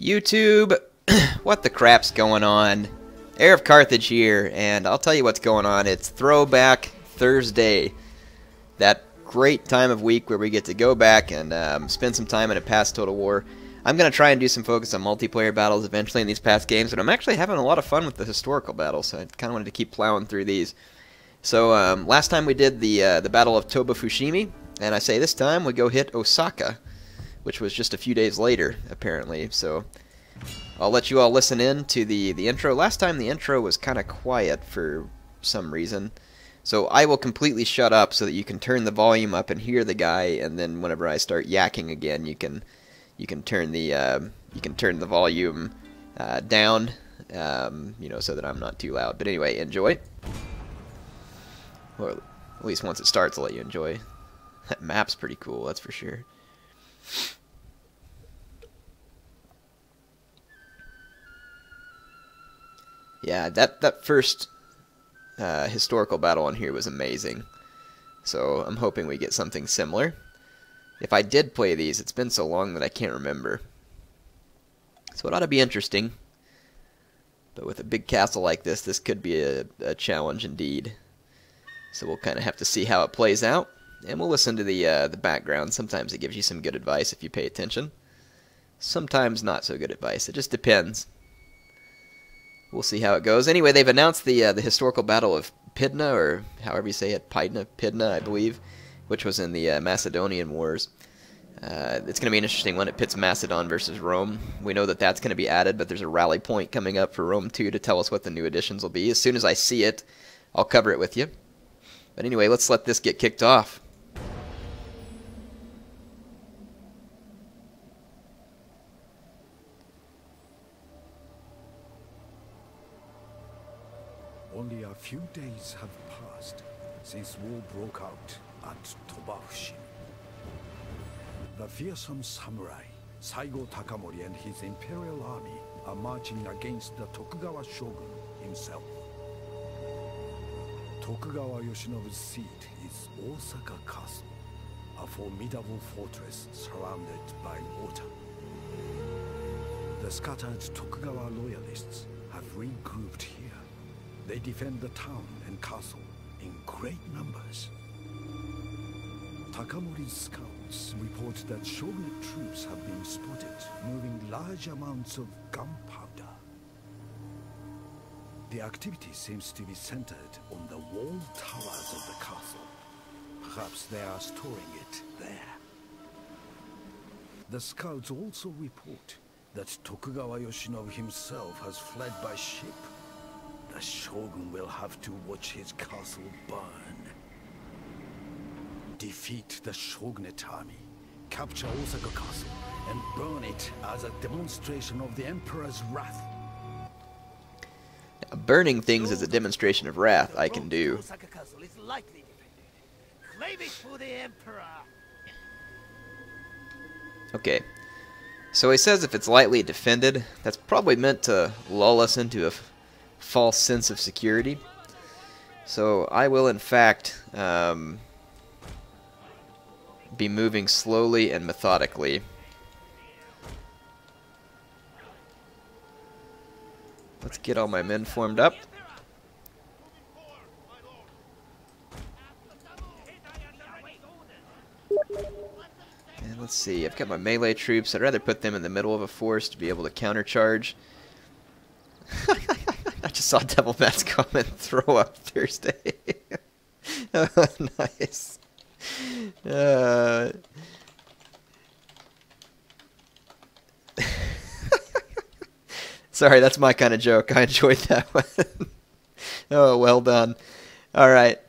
YouTube, what the crap's going on? Heir of Carthage here, and I'll tell you what's going on. It's Throwback Thursday. That great time of week where we get to go back and spend some time in a past Total War. I'm going to try and do some focus on multiplayer battles eventually in these past games, but I'm actually having a lot of fun with the historical battles, so I kind of wanted to keep plowing through these. So last time we did the Battle of Toba Fushimi, and I say this time we go hit Osaka, which was just a few days later, apparently. So I'll let you all listen in to the intro. Last time the intro was kind of quiet for some reason, so I will completely shut up so that you can turn the volume up and hear the guy, and then whenever I start yakking again, you can turn the volume down, you know, so that I'm not too loud. But anyway, enjoy. Or at least once it starts, I'll let you enjoy. That map's pretty cool, that's for sure. Yeah, that first historical battle on here was amazing. So I'm hoping we get something similar. If I did play these, it's been so long that I can't remember. So it ought to be interesting. But with a big castle like this, this could be a challenge indeed. So we'll kind of have to see how it plays out. And we'll listen to the background. Sometimes it gives you some good advice if you pay attention. Sometimes not so good advice. It just depends. We'll see how it goes. Anyway, they've announced the historical battle of Pydna, or however you say it, Pydna, I believe, which was in the Macedonian Wars. It's going to be an interesting one. It pits Macedon versus Rome. We know that that's going to be added, but there's a rally point coming up for Rome 2 to tell us what the new additions will be. As soon as I see it, I'll cover it with you. But anyway, let's let this get kicked off. Only a few days have passed since war broke out at Toba Fushimi. The fearsome samurai Saigo Takamori and his imperial army are marching against the Tokugawa shogun himself. Tokugawa Yoshinobu's seat is Osaka Castle, a formidable fortress surrounded by water. The scattered Tokugawa loyalists have regrouped here. They defend the town and castle in great numbers. Takamori's scouts report that shogunate troops have been spotted moving large amounts of gunpowder. The activity seems to be centered on the wall towers of the castle. Perhaps they are storing it there. The scouts also report that Tokugawa Yoshinobu himself has fled by ship. The shogun will have to watch his castle burn. Defeat the shogunate army, capture Osaka Castle, and burn it as a demonstration of the emperor's wrath. Now, burning things as a demonstration of wrath, I can do. Osaka Castle is lightly defended. Claim it for the emperor. Okay. So he says if it's lightly defended, that's probably meant to lull us into a false sense of security. So I will in fact be moving slowly and methodically. Let's get all my men formed up. And let's see, I've got my melee troops. I'd rather put them in the middle of a force to be able to countercharge. I just saw Devil Matt's comment, Throwback Thursday. Oh, nice. Sorry, that's my kind of joke. I enjoyed that one. Oh, well done. Alright.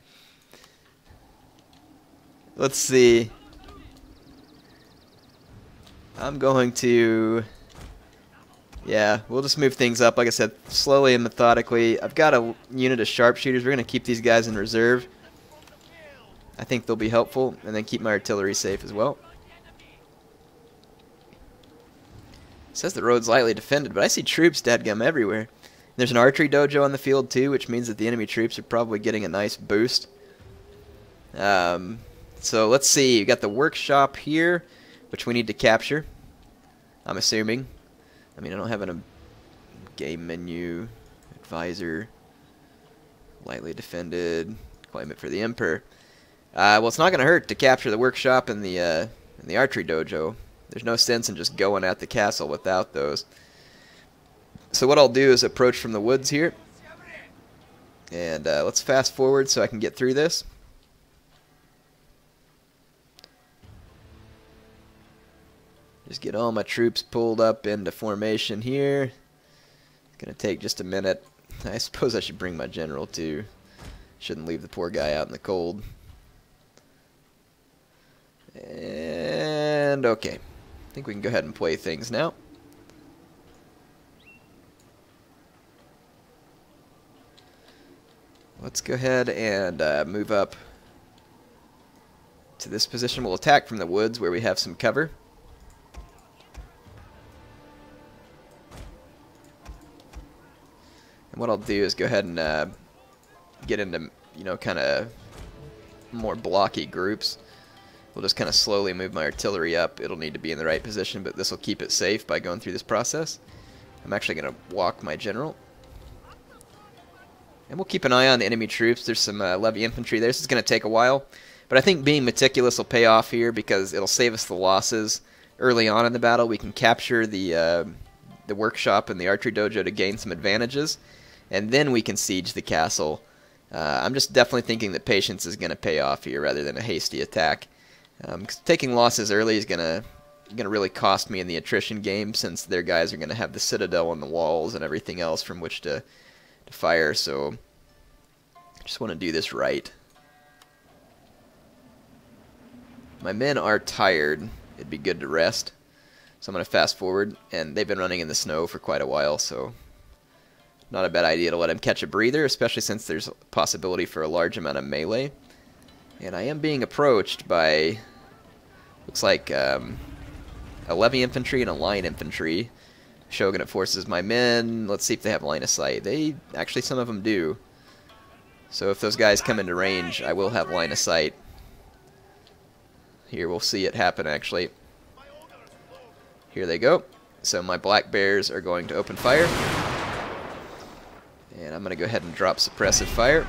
Let's see. I'm going to... Yeah, we'll just move things up, like I said, slowly and methodically. I've got a unit of sharpshooters. We're going to keep these guys in reserve. I think they'll be helpful, and then keep my artillery safe as well. It says the road's lightly defended, but I see troops dadgum everywhere. There's an archery dojo on the field too, which means that the enemy troops are probably getting a nice boost. So let's see, we've got the workshop here, which we need to capture, I'm assuming. I mean, I don't have a game menu, advisor, lightly defended, claim it for the Emperor. Well, it's not going to hurt to capture the workshop and the archery dojo. There's no sense in just going at the castle without those. So what I'll do is approach from the woods here. And let's fast forward so I can get through this. Just get all my troops pulled up into formation here. It's going to take just a minute. I suppose I should bring my general too. Shouldn't leave the poor guy out in the cold. And okay. I think we can go ahead and play things now. Let's go ahead and move up to this position. We'll attack from the woods where we have some cover. And what I'll do is go ahead and get into, you know, kind of more blocky groups. We'll just kind of slowly move my artillery up. It'll need to be in the right position, but this will keep it safe by going through this process. I'm actually going to walk my general. And we'll keep an eye on the enemy troops. There's some levy infantry there. This is going to take a while. But I think being meticulous will pay off here because it'll save us the losses early on in the battle. We can capture the workshop and the archery dojo to gain some advantages. And then we can siege the castle. I'm just definitely thinking that patience is going to pay off here rather than a hasty attack. 'Cause taking losses early is going to really cost me in the attrition game since their guys are going to have the citadel and the walls and everything else from which to fire, so I just want to do this right. My men are tired. It'd be good to rest. So I'm going to fast forward, and they've been running in the snow for quite a while, so not a bad idea to let them catch a breather, especially since there's a possibility for a large amount of melee. And I am being approached by, looks like a levy infantry and a line infantry. Shogunate forces my men. Let's see if they have line of sight. Actually, some of them do. So if those guys come into range, I will have line of sight. Here, we'll see it happen, actually. Here they go. So my black bears are going to open fire. And I'm going to go ahead and drop suppressive fire.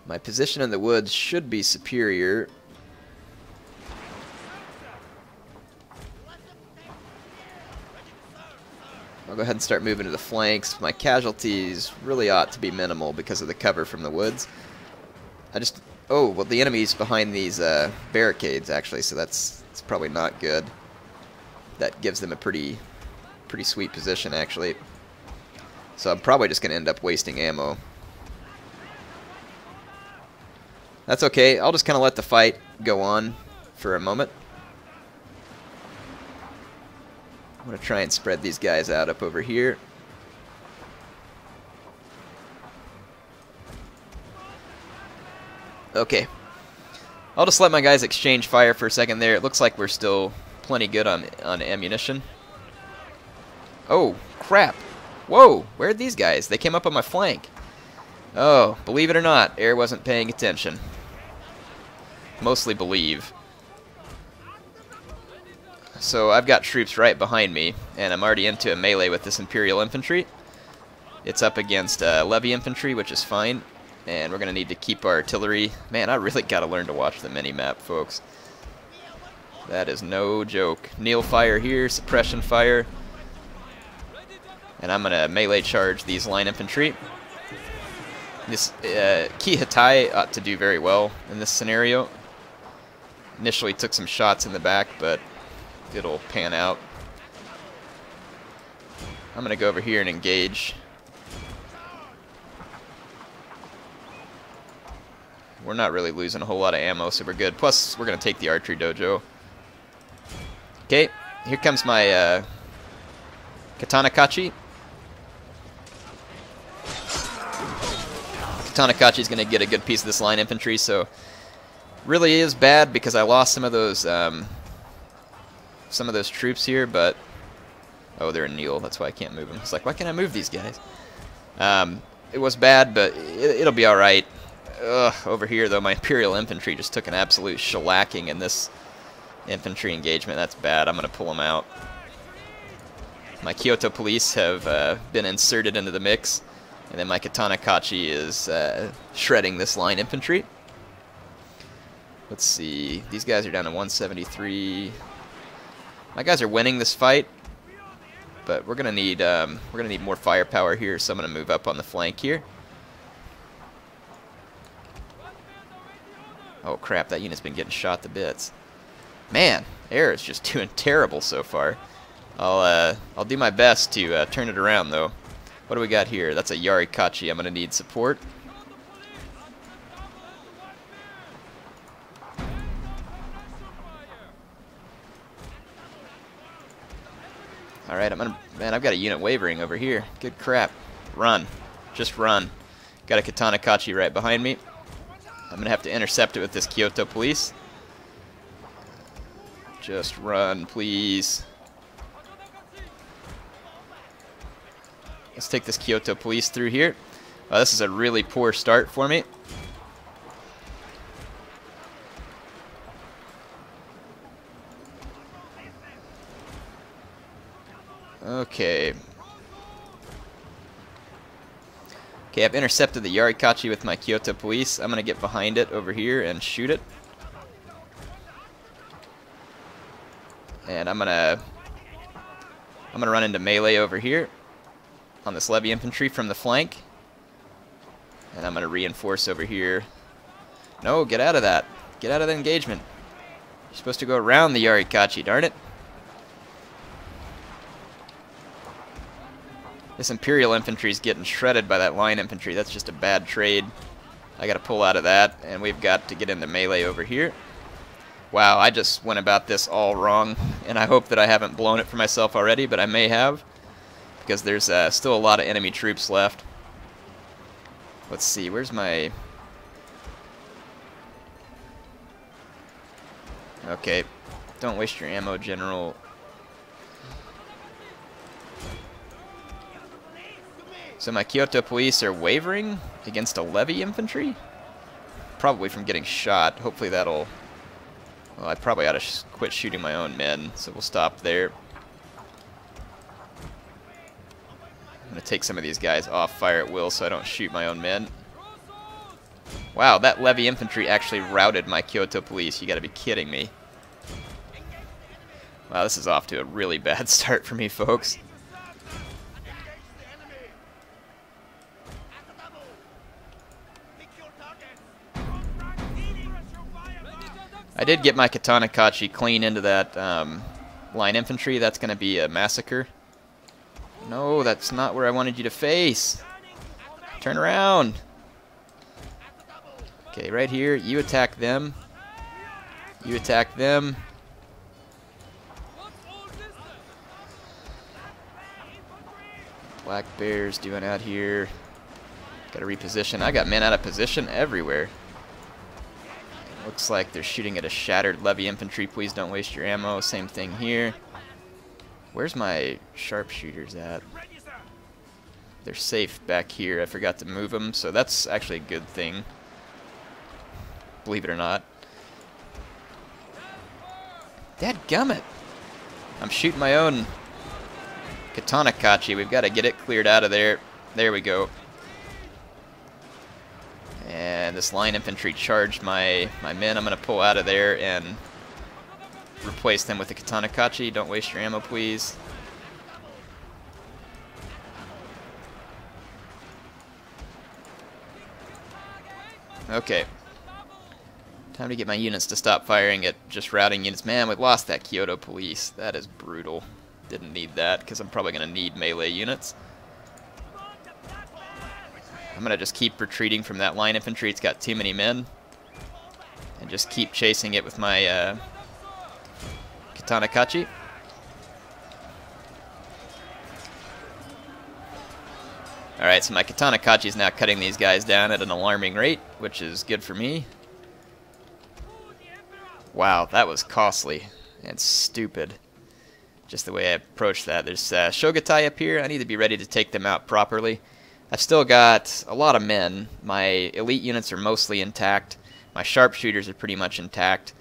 My position in the woods should be superior. I'll go ahead and start moving to the flanks. My casualties really ought to be minimal because of the cover from the woods. Oh, well, the enemy's behind these barricades, actually, so it's probably not good. That gives them a pretty sweet position, actually. So I'm probably just going to end up wasting ammo. That's okay. I'll just kind of let the fight go on for a moment. I'm going to try and spread these guys out up over here. Okay. I'll just let my guys exchange fire for a second there. It looks like we're still plenty good on ammunition. Oh, crap. Whoa, where are these guys? They came up on my flank. Oh, believe it or not, Heir wasn't paying attention. Mostly believe. So I've got troops right behind me, and I'm already into a melee with this Imperial infantry. It's up against levy infantry, which is fine, and we're going to need to keep our artillery. Man, I really got to learn to watch the mini-map, folks. That is no joke. Kneel fire here, suppression fire, and I'm going to melee charge these line infantry. This Ki Hitai ought to do very well in this scenario. Initially took some shots in the back, but it'll pan out. I'm going to go over here and engage. We're not really losing a whole lot of ammo, so we're good. Plus, we're going to take the archery dojo. Okay, here comes my Katanakachi. Katanakachi's going to get a good piece of this line infantry, so really is bad because I lost some of those troops here, but oh, they're in kneel. That's why I can't move them. It's like, why can't I move these guys? It was bad, but it'll be all right. Over here, though, my Imperial Infantry just took an absolute shellacking in this infantry engagement. That's bad. I'm going to pull them out. My Kyoto police have been inserted into the mix, and then my Katana Kachi is shredding this line infantry. Let's see. These guys are down to 173. My guys are winning this fight, but we're gonna need more firepower here, so I'm gonna move up on the flank here. Oh crap! That unit's been getting shot to bits. Man, Heir is just doing terrible so far. I'll do my best to turn it around though. What do we got here? That's a Yarikachi. I'm gonna need support. Alright, man, I've got a unit wavering over here. Good crap. Run. Just run. Got a Katana Kachi right behind me. I'm gonna have to intercept it with this Kyoto police. Just run, please. Let's take this Kyoto police through here. This is a really poor start for me. Okay. Okay, I've intercepted the Yarikachi with my Kyoto police. I'm going to get behind it over here and shoot it. And I'm going to run into melee over here on this levy infantry from the flank. And I'm going to reinforce over here. No, get out of that. Get out of the engagement. You're supposed to go around the Yarikachi, darn it. This Imperial infantry is getting shredded by that line infantry. That's just a bad trade. I got to pull out of that, and we've got to get into melee over here. Wow, I just went about this all wrong, and I hope that I haven't blown it for myself already, but I may have, because there's still a lot of enemy troops left. Let's see, where's my... Okay, don't waste your ammo, General. So my Kyoto police are wavering against a levy infantry? Probably from getting shot. Hopefully that'll... Well, I probably ought to quit shooting my own men, so we'll stop there. I'm going to take some of these guys off fire at will so I don't shoot my own men. Wow, that levy infantry actually routed my Kyoto police. You got to be kidding me. Wow, this is off to a really bad start for me, folks. I did get my Katana Kachi clean into that line infantry. That's going to be a massacre. No, that's not where I wanted you to face. Turn around. Okay, right here. You attack them. You attack them. Black Bear's doing out here. Got to reposition. I got men out of position everywhere. Looks like they're shooting at a shattered levy infantry. Please don't waste your ammo. Same thing here. Where's my sharpshooters at? They're safe back here. I forgot to move them, so that's actually a good thing. Believe it or not. Dadgummit! I'm shooting my own Katana Kachi. We've got to get it cleared out of there. There we go. And this line infantry charged my men. I'm going to pull out of there and replace them with the Katana Kachi. Don't waste your ammo, please. Okay. Time to get my units to stop firing at just routing units. Man, we lost that Kyoto police. That is brutal. Didn't need that because I'm probably going to need melee units. I'm going to just keep retreating from that line infantry. It's got too many men. And just keep chasing it with my Katana Kachi. Alright, so my Katana Kachi is now cutting these guys down at an alarming rate, which is good for me. Wow, that was costly and stupid. Just the way I approached that. There's Shogatai up here. I need to be ready to take them out properly. I've still got a lot of men. My elite units are mostly intact. My sharpshooters are pretty much intact.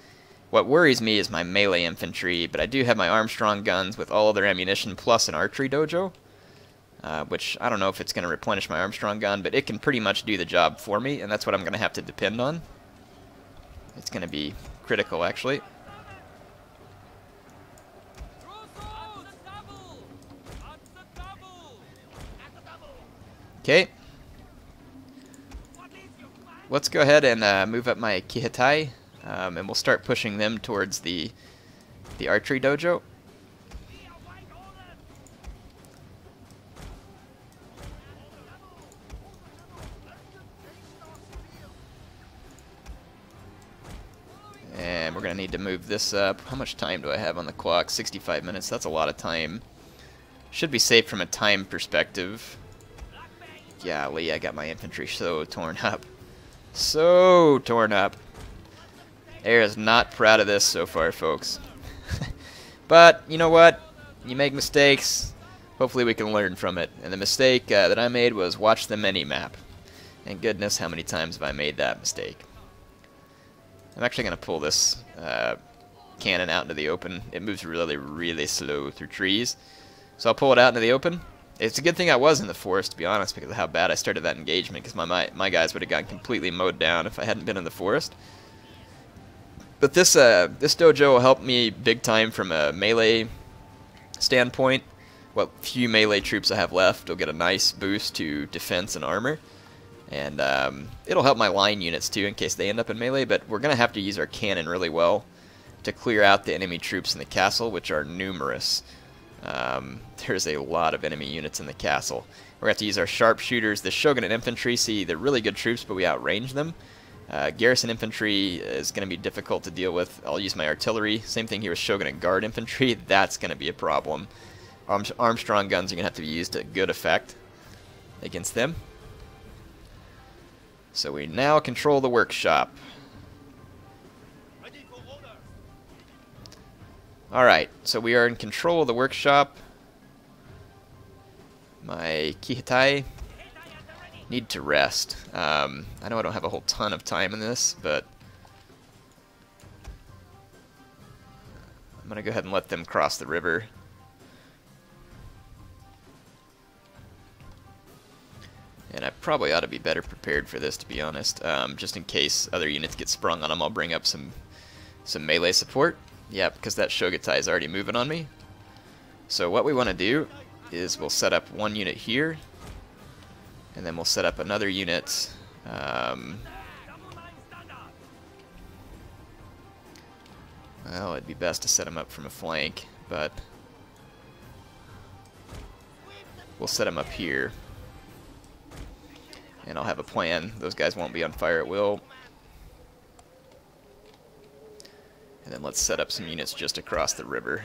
What worries me is my melee infantry, but I do have my Armstrong guns with all of their ammunition plus an archery dojo, which I don't know if it's going to replenish my Armstrong gun, but it can pretty much do the job for me, and that's what I'm going to have to depend on. It's going to be critical, actually. Okay. Let's go ahead and move up my Kihatai, and we'll start pushing them towards the archery dojo. And we're going to need to move this up. How much time do I have on the clock? 65 minutes. That's a lot of time. Should be safe from a time perspective. Golly, I got my infantry so torn up. So torn up. Heir is not proud of this so far, folks. But, you know what? You make mistakes. Hopefully we can learn from it. And the mistake that I made was watch the mini-map. And goodness, how many times have I made that mistake. I'm actually going to pull this cannon out into the open. It moves really, really slow through trees. So I'll pull it out into the open. It's a good thing I was in the forest, to be honest, because of how bad I started that engagement, because my guys would have gotten completely mowed down if I hadn't been in the forest. But this dojo will help me big time from a melee standpoint. What few melee troops I have left will get a nice boost to defense and armor. And it'll help my line units too in case they end up in melee, but we're going to have to use our cannon really well to clear out the enemy troops in the castle, which are numerous. There's a lot of enemy units in the castle. We're going to have to use our sharpshooters. The shogunate infantry, see, they're really good troops, but we outrange them. Garrison infantry is going to be difficult to deal with. I'll use my artillery. Same thing here with shogunate guard infantry. That's going to be a problem. Armstrong guns are going to have to be used to good effect against them. So we now control the workshop. Alright, so we are in control of the workshop. My Kihatai need to rest. I know I don't have a whole ton of time in this, but I'm going to go ahead and let them cross the river. And I probably ought to be better prepared for this, to be honest. Just in case other units get sprung on them, I'll bring up some melee support. Yeah, because that Shogutai is already moving on me. So what we want to do is we'll set up one unit here, and then we'll set up another unit. Well, it'd be best to set them up from a flank, but we'll set them up here. And I'll have a plan. Those guys won't be on fire at will. And then let's set up some units just across the river.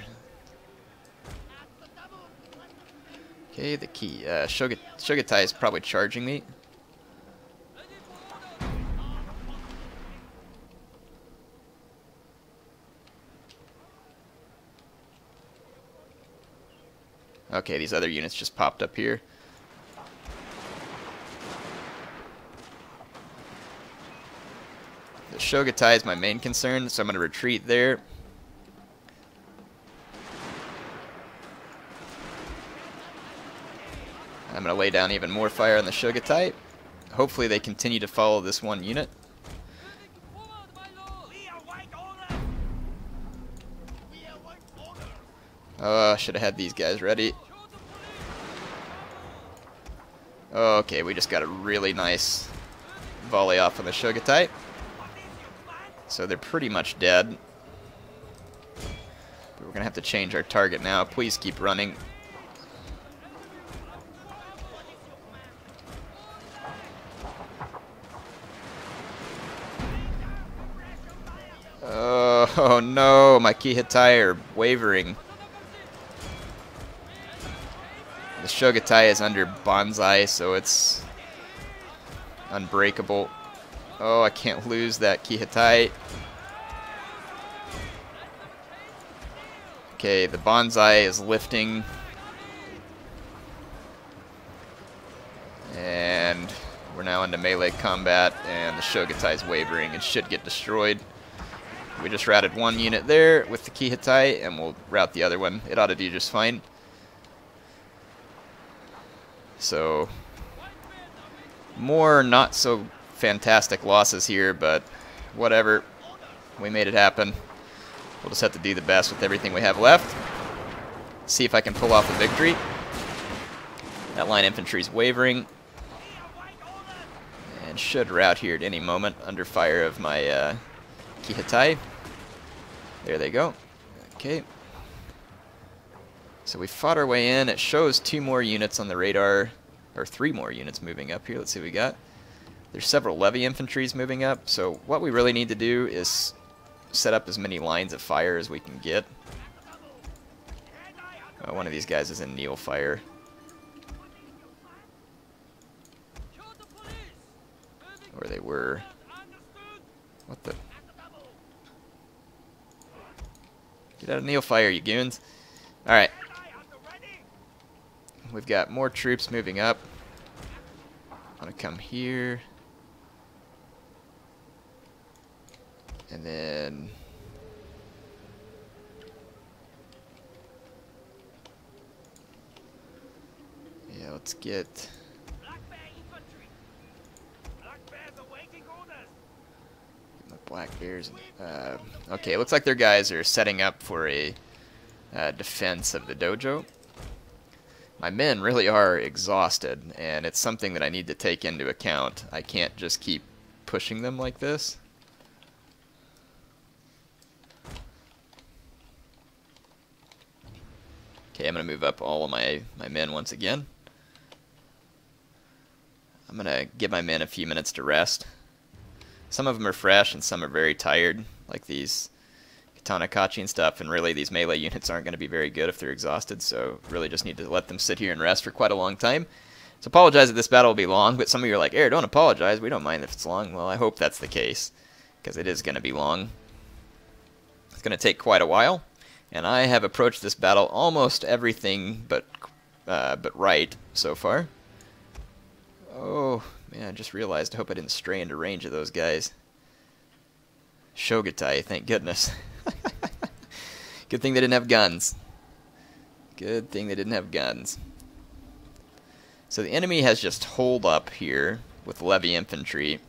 Okay, the key. Shogutai is probably charging me. Okay, these other units just popped up here. The Shogutai is my main concern, so I'm going to retreat there. I'm going to lay down even more fire on the Shogutai. Hopefully they continue to follow this one unit. Oh, I should have had these guys ready. Okay, we just got a really nice volley off on the Shogutai. So they're pretty much dead. But we're going to have to change our target now. Please keep running. Oh no, my Kihatai are wavering. The Shogutai is under bonsai, so it's unbreakable. Oh, I can't lose that Kihatai. Okay, the bonsai is lifting. And now into melee combat, and the Shogatai's wavering and should get destroyed. We just routed one unit there with the Kihatai, and we'll route the other one. It ought to do just fine. So, more not so fantastic losses here, but whatever. We made it happen. We'll just have to do the best with everything we have left. See if I can pull off a victory. That line infantry's wavering. And should rout here at any moment under fire of my Kihatai. There they go. Okay. So we fought our way in. It shows 2 more units on the radar, or 3 more units moving up here. Let's see what we got. There's several levy infantries moving up. So what we really need to do is set up as many lines of fire as we can get. Oh, one of these guys is in Neil fire. Or they were. What the? Get out of Neil fire, you goons. Alright. We've got more troops moving up. I'm gonna come here. And then yeah, let's get my Black Bears. Okay, looks like their guys are setting up for a defense of the dojo. My men really are exhausted, and it's something that I need to take into account. I can't just keep pushing them like this. Okay, I'm going to move up all of my men once again. I'm going to give my men a few minutes to rest. Some of them are fresh and some are very tired, like these Katana Kachi and stuff, and really these melee units aren't going to be very good if they're exhausted, so really just need to let them sit here and rest for quite a long time. So apologize that this battle will be long, but some of you are like, Heir, don't apologize, we don't mind if it's long. Well, I hope that's the case, because it is going to be long. It's going to take quite a while, and I have approached this battle almost everything but right so far. Oh, man, I just realized, I hope I didn't stray into range of those guys. Shogatai, thank goodness. Good thing they didn't have guns. Good thing they didn't have guns. So the enemy has just holed up here with levy infantry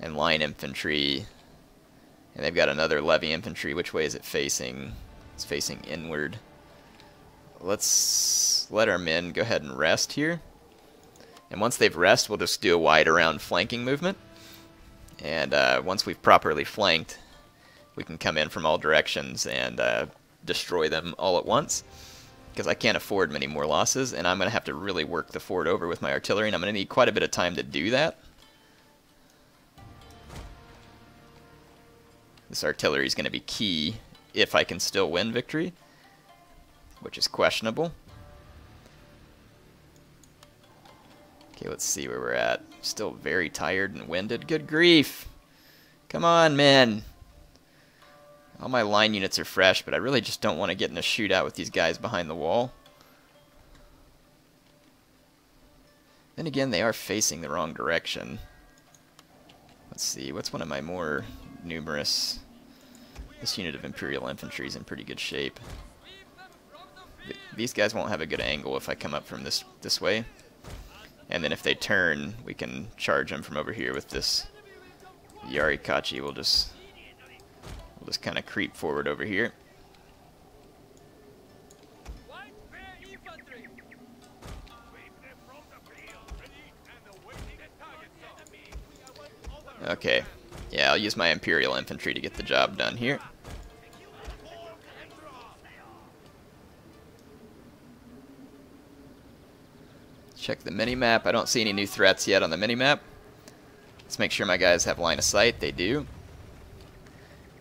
and line infantry. And they've got another levy infantry. Which way is it facing? It's facing inward. Let's let our men go ahead and rest here. And once they've rested, we'll just do a wide around flanking movement. And once we've properly flanked, we can come in from all directions and destroy them all at once. Because I can't afford many more losses, and I'm going to have to really work the fort over with my artillery, and I'm going to need quite a bit of time to do that. This artillery is going to be key if I can still win victory, which is questionable. Okay, let's see where we're at. Still very tired and winded. Good grief! Come on, men! All my line units are fresh, but I really just don't want to get in a shootout with these guys behind the wall. Then again, they are facing the wrong direction. Let's see, what's one of my more numerous... This unit of Imperial Infantry is in pretty good shape. These guys won't have a good angle if I come up from this way. And then if they turn, we can charge them from over here with this Yarikachi. We'll just kind of creep forward over here. Okay. Yeah, I'll use my Imperial Infantry to get the job done here. Check the mini-map. I don't see any new threats yet on the mini-map. Let's make sure my guys have line of sight. They do.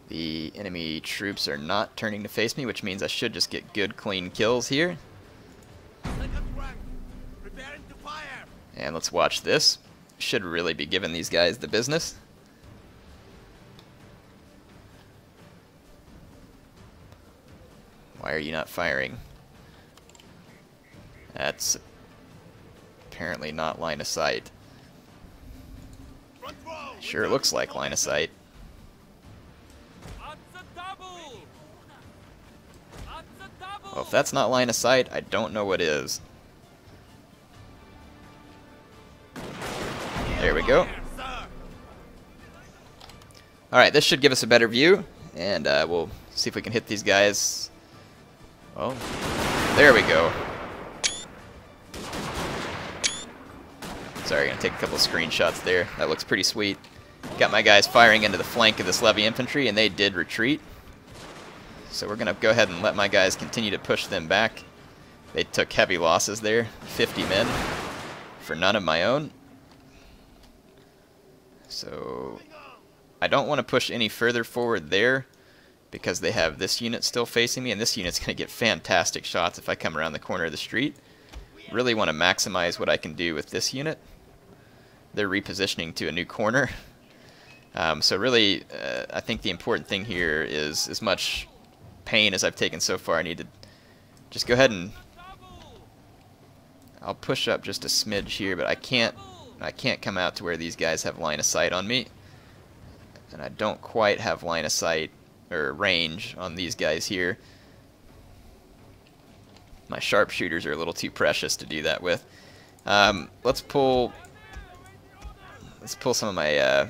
The enemy troops are not turning to face me, which means I should just get good, clean kills here. And let's watch this. Should really be giving these guys the business. Why are you not firing? That's apparently not line of sight. Sure looks like line of sight. Well, if that's not line of sight, I don't know what is. There we go. Alright, this should give us a better view, and we'll see if we can hit these guys. Well, there we go. Sorry, gonna take a couple of screenshots there. That looks pretty sweet. Got my guys firing into the flank of this levy infantry, and they did retreat. So we're gonna go ahead and let my guys continue to push them back. They took heavy losses there, 50 men, for none of my own. So I don't want to push any further forward there because they have this unit still facing me, and this unit's going to get fantastic shots if I come around the corner of the street. Really want to maximize what I can do with this unit. They're repositioning to a new corner. So really, I think the important thing here is, as much pain as I've taken so far, I need to just go ahead and I'll push up just a smidge here, but I can't come out to where these guys have line of sight on me. And I don't quite have line of sight or range on these guys here. My sharpshooters are a little too precious to do that with. Let's pull some of my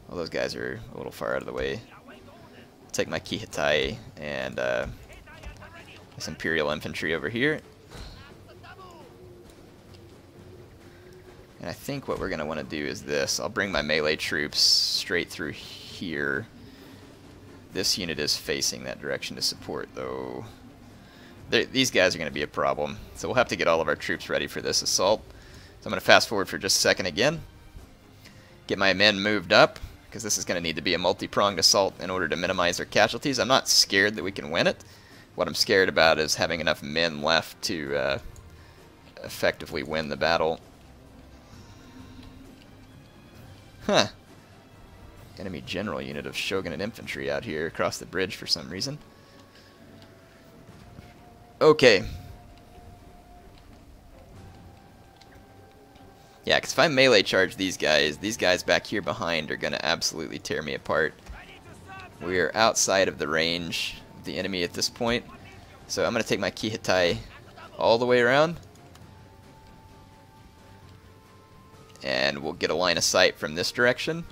well, those guys are a little far out of the way. Take my Kihitai and this Imperial infantry over here. And I think what we're going to want to do is this. I'll bring my melee troops straight through here. This unit is facing that direction to support, though. These guys are going to be a problem. So we'll have to get all of our troops ready for this assault. So I'm going to fast forward for just a second again. Get my men moved up, because this is going to need to be a multi-pronged assault in order to minimize their casualties. I'm not scared that we can win it. What I'm scared about is having enough men left to effectively win the battle. Huh. Enemy general unit of shogunate infantry out here across the bridge for some reason. Okay. Yeah, because if I melee charge these guys back here behind are going to absolutely tear me apart. We are outside of the range of the enemy at this point. So I'm going to take my Kihitai all the way around. And we'll get a line of sight from this direction.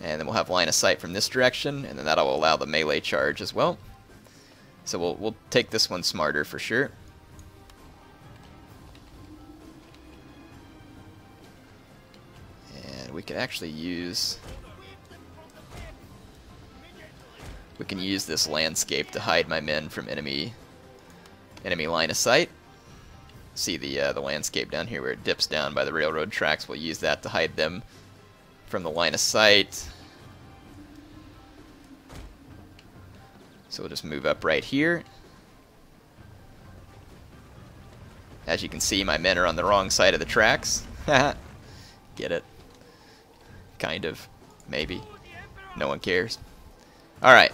And then we'll have line of sight from this direction. And then that'll allow the melee charge as well. So we'll take this one smarter for sure. And we could actually use... We can use this landscape to hide my men from enemy line of sight. See the landscape down here where it dips down by the railroad tracks. We'll use that to hide them from the line of sight. So we'll just move up right here. As you can see, my men are on the wrong side of the tracks. Get it? Kind of. Maybe. No one cares. Alright.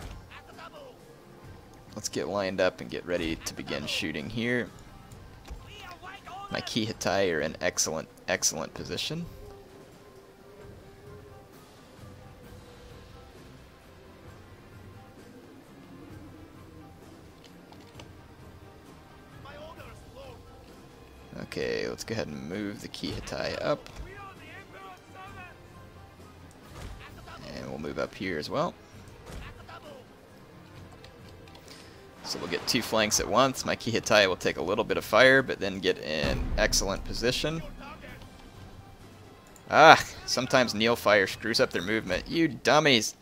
Let's get lined up and get ready to begin shooting here. My Kihitai are in excellent, excellent position. Okay, let's go ahead and move the Kihitai up. And we'll move up here as well. So we'll get two flanks at once. My Kihitai will take a little bit of fire, but then get in excellent position. Ah, sometimes Neil fire screws up their movement. You dummies!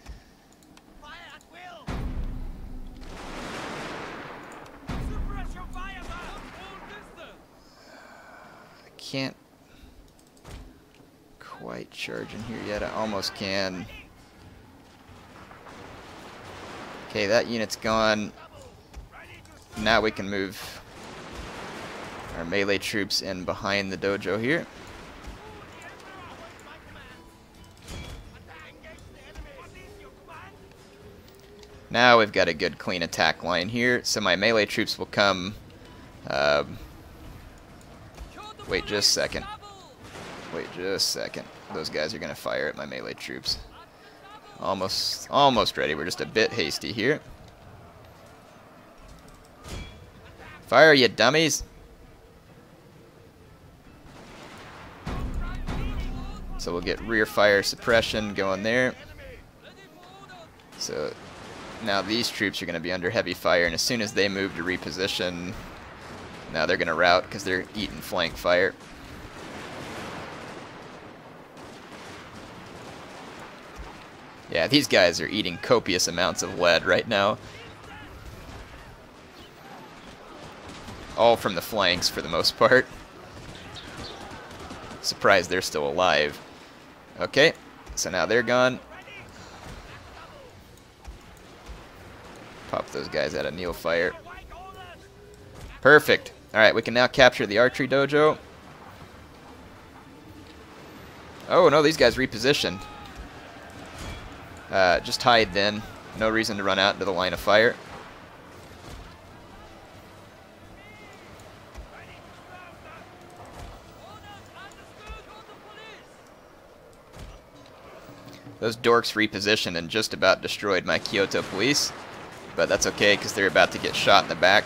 I can't quite charge in here yet. I almost can. Okay, that unit's gone. Now we can move our melee troops in behind the dojo here. Now we've got a good clean attack line here, so my melee troops will come... wait just a second. Wait just a second. Those guys are going to fire at my melee troops. Almost ready. We're just a bit hasty here. Fire, you dummies! So we'll get rear fire suppression going there. So now these troops are going to be under heavy fire, and as soon as they move to reposition, now they're going to rout because they're eating flank fire. Yeah, these guys are eating copious amounts of lead right now. All from the flanks for the most part. Surprised they're still alive. Okay, so now they're gone. Pop those guys out of Neil fire. Perfect. Alright, we can now capture the archery dojo. Oh no, these guys repositioned. Just hide then. No reason to run out into the line of fire. Those dorks repositioned and just about destroyed my Kyoto police. But that's okay, because they're about to get shot in the back.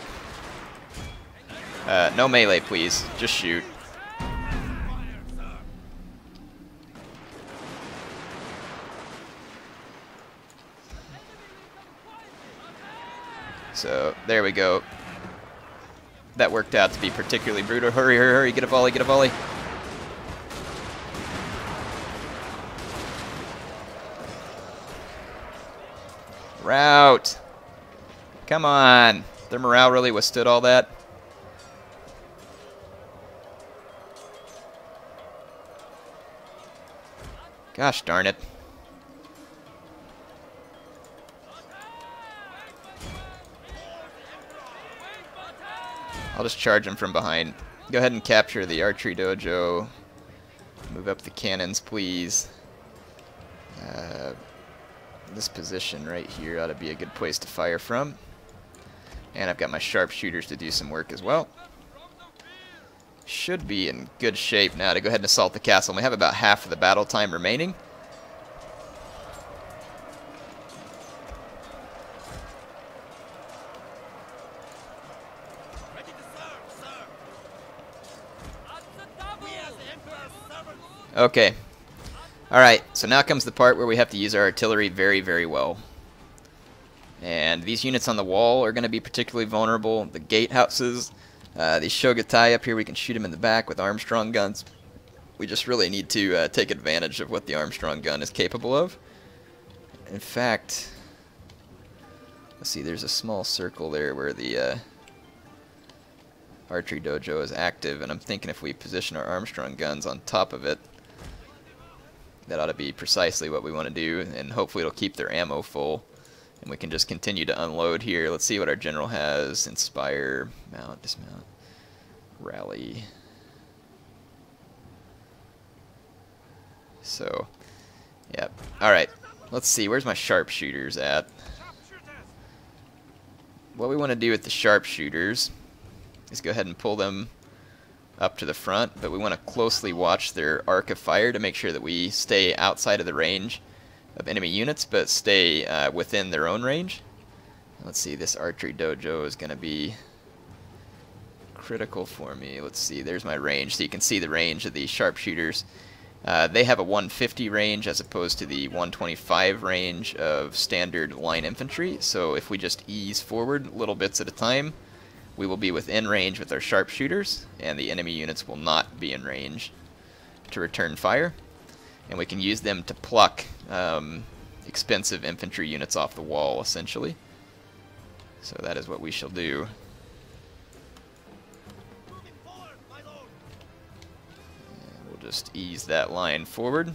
No melee, please. Just shoot. So, there we go. That worked out to be particularly brutal. Hurry, hurry, hurry. Get a volley, get a volley. Rout. Come on. Their morale really withstood all that. Gosh darn it. I'll just charge them from behind. Go ahead and capture the archery dojo. Move up the cannons, please. This position right here ought to be a good place to fire from. And I've got my sharpshooters to do some work as well. Should be in good shape now to go ahead and assault the castle. We have about half of the battle time remaining. Okay. Alright, so now comes the part where we have to use our artillery very, very well. And these units on the wall are going to be particularly vulnerable. The gatehouses, these Shogatai up here, we can shoot them in the back with Armstrong guns. We just really need to take advantage of what the Armstrong gun is capable of. In fact, let's see, there's a small circle there where the archery dojo is active, and I'm thinking if we position our Armstrong guns on top of it, that ought to be precisely what we want to do, and hopefully it'll keep their ammo full. And we can just continue to unload here. Let's see what our general has. Inspire, mount, dismount, rally. So, yep. Alright, let's see. Where's my sharpshooters at? What we want to do with the sharpshooters is go ahead and pull them up to the front, but we want to closely watch their arc of fire to make sure that we stay outside of the range of enemy units, but stay within their own range. Let's see, this archery dojo is going to be critical for me. Let's see, there's my range, so you can see the range of the sharpshooters. They have a 150 range as opposed to the 125 range of standard line infantry, so if we just ease forward little bits at a time, we will be within range with our sharpshooters, and the enemy units will not be in range to return fire. And we can use them to pluck expensive infantry units off the wall, essentially. So that is what we shall do. And we'll just ease that line forward.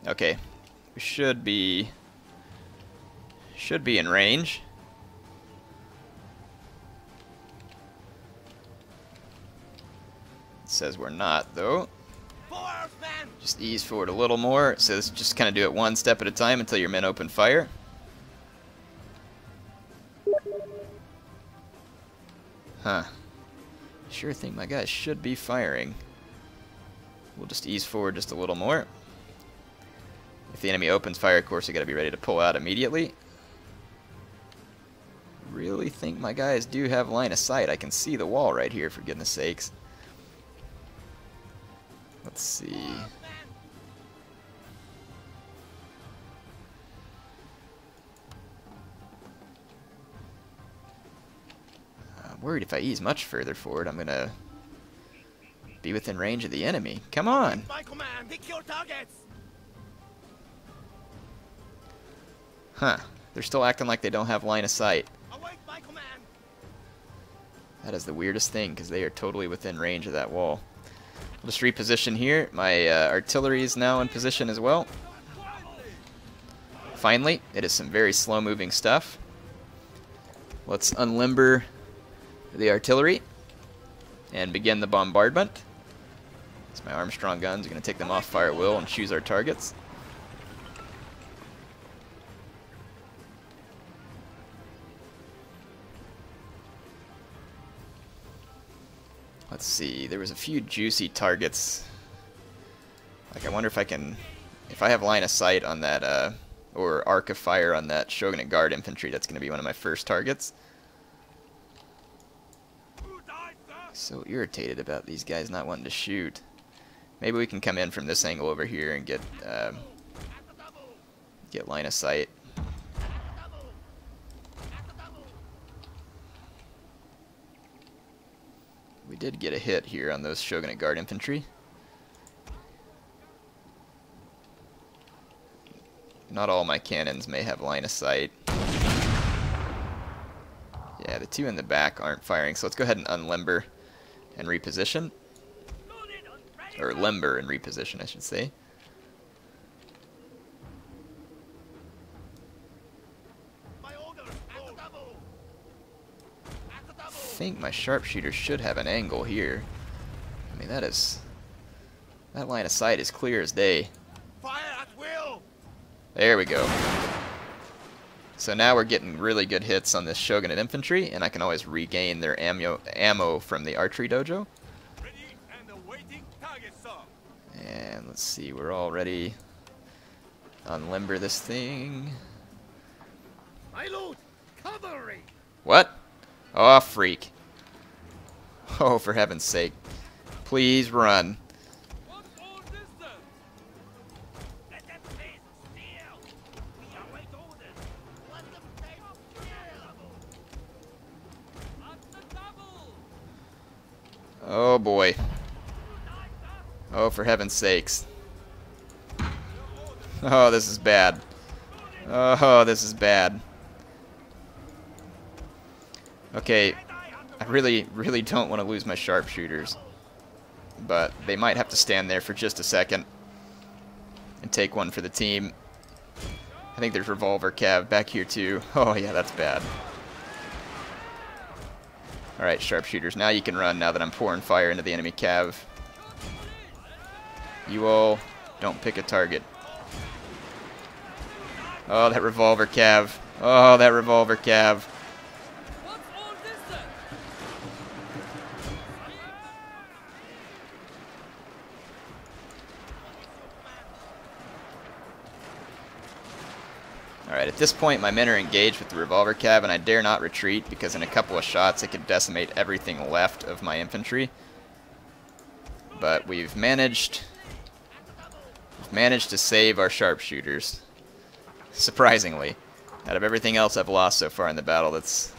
Okay, we should be in range. says we're not, though. Forward, man! Just ease forward a little more. It says just kind of do it one step at a time until your men open fire. Huh. Sure think my guys should be firing. We'll just ease forward just a little more. If the enemy opens fire, of course, you gotta be ready to pull out immediately. Really think my guys do have line of sight. I can see the wall right here, for goodness sakes. Let's see. I'm worried if I ease much further forward, I'm gonna be within range of the enemy. Come on! My command, pick your targets! Huh. They're still acting like they don't have line of sight. Await my command! That is the weirdest thing, because they are totally within range of that wall. I'll just reposition here. My artillery is now in position as well. Finally, it is some very slow-moving stuff. Let's unlimber the artillery and begin the bombardment. So my Armstrong guns are going to take them off fire at will and choose our targets. Let's see, there was a few juicy targets. Like, I wonder if I can, if I have line of sight on that, or arc of fire on that Shogunate Guard infantry, that's going to be one of my first targets. So irritated about these guys not wanting to shoot. Maybe we can come in from this angle over here and get line of sight. We did get a hit here on those Shogunate Guard infantry. Not all my cannons may have line of sight. Yeah, the two in the back aren't firing, so let's go ahead and unlimber and reposition. Or limber and reposition, I should say. I think my sharpshooters should have an angle here. I mean, that line of sight is clear as day. Fire at will! There we go. So now we're getting really good hits on this Shogunate infantry, and I can always regain their ammo from the archery dojo. Ready and awaiting target, sir. And let's see, we're all ready. Unlimber this thing. I loot cavalry! What? Oh, freak. Oh, for heaven's sake. Please run. What's all this then? Let them face steel! We await orders! Let them face steel! At the double! Oh, boy. Oh, for heaven's sakes. Oh, this is bad. Oh, this is bad. Okay, I really don't want to lose my sharpshooters, but they might have to stand there for just a second and take one for the team. I think there's revolver cav back here too. Oh yeah, that's bad. Alright, sharpshooters, now you can run now that I'm pouring fire into the enemy cav. You all don't pick a target. Oh, that revolver cav. Oh, that revolver cav. Alright, at this point my men are engaged with the revolver cav, and I dare not retreat because in a couple of shots it could decimate everything left of my infantry. But we've managed to save our sharpshooters. Surprisingly. Out of everything else I've lost so far in the battle, that's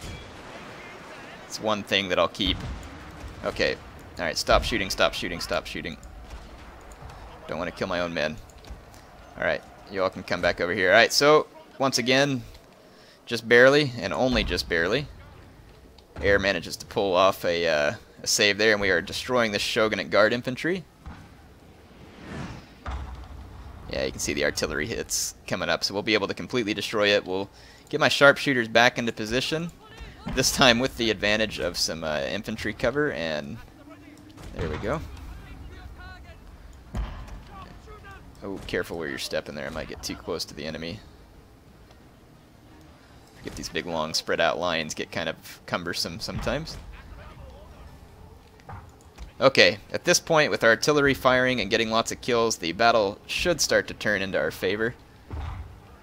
one thing that I'll keep. Okay. Alright, stop shooting, stop shooting, stop shooting. Don't want to kill my own men. Alright, you all can come back over here. Alright, so once again, just barely, and only just barely, Heir manages to pull off a save there, and we are destroying the Shogunate Guard infantry. Yeah, you can see the artillery hits coming up, so we'll be able to completely destroy it. We'll get my sharpshooters back into position, this time with the advantage of some infantry cover, and there we go. Oh, careful where you're stepping there. I might get too close to the enemy. Get these big, long, spread out lines get kind of cumbersome sometimes. Okay, at this point, with artillery firing and getting lots of kills, the battle should start to turn into our favor.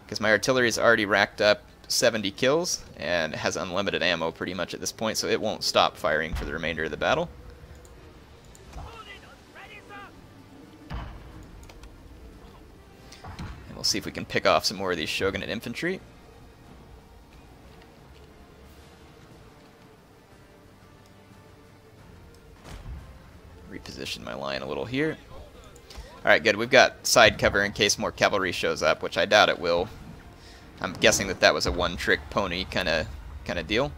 Because my artillery is already racked up 70 kills and has unlimited ammo pretty much at this point, so it won't stop firing for the remainder of the battle. And we'll see if we can pick off some more of these Shogunate infantry. Reposition my line a little here. Alright, good. We've got side cover in case more cavalry shows up, which I doubt it will. I'm guessing that that was a one-trick pony kind of deal.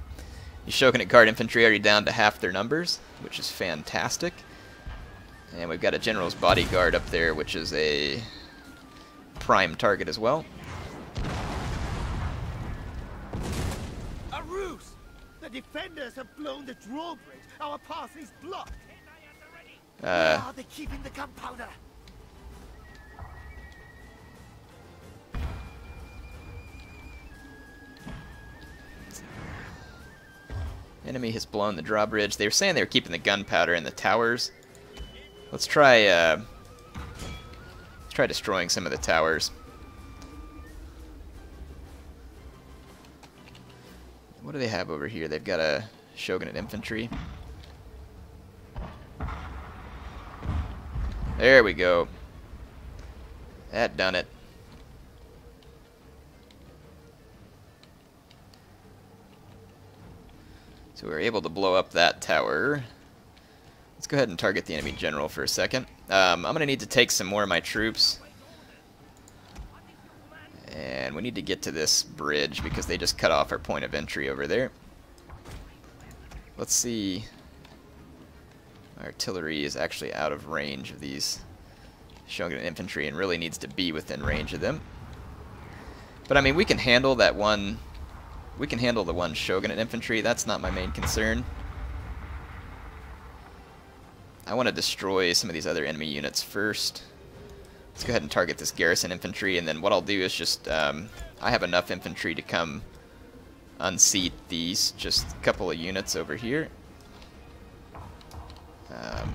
The Shogunate Guard infantry already down to half their numbers, which is fantastic. And we've got a general's bodyguard up there, which is a prime target as well. A ruse! The defenders have blown the drawbridge. Our path is blocked. Where are they keeping the gunpowder? Enemy has blown the drawbridge. They were saying they were keeping the gunpowder in the towers. Let's try destroying some of the towers. What do they have over here? They've got a Shogunate infantry. There we go. That done it. So we were able to blow up that tower. Let's go ahead and target the enemy general for a second. I'm going to need to take some more of my troops. And we need to get to this bridge because they just cut off our point of entry over there. Let's see. Artillery is actually out of range of these Shogunate infantry and really needs to be within range of them. But I mean, we can handle that one. We can handle the one Shogunate infantry. That's not my main concern. I want to destroy some of these other enemy units first. Let's go ahead and target this garrison infantry, and then what I'll do is just I have enough infantry to come unseat these just a couple of units over here.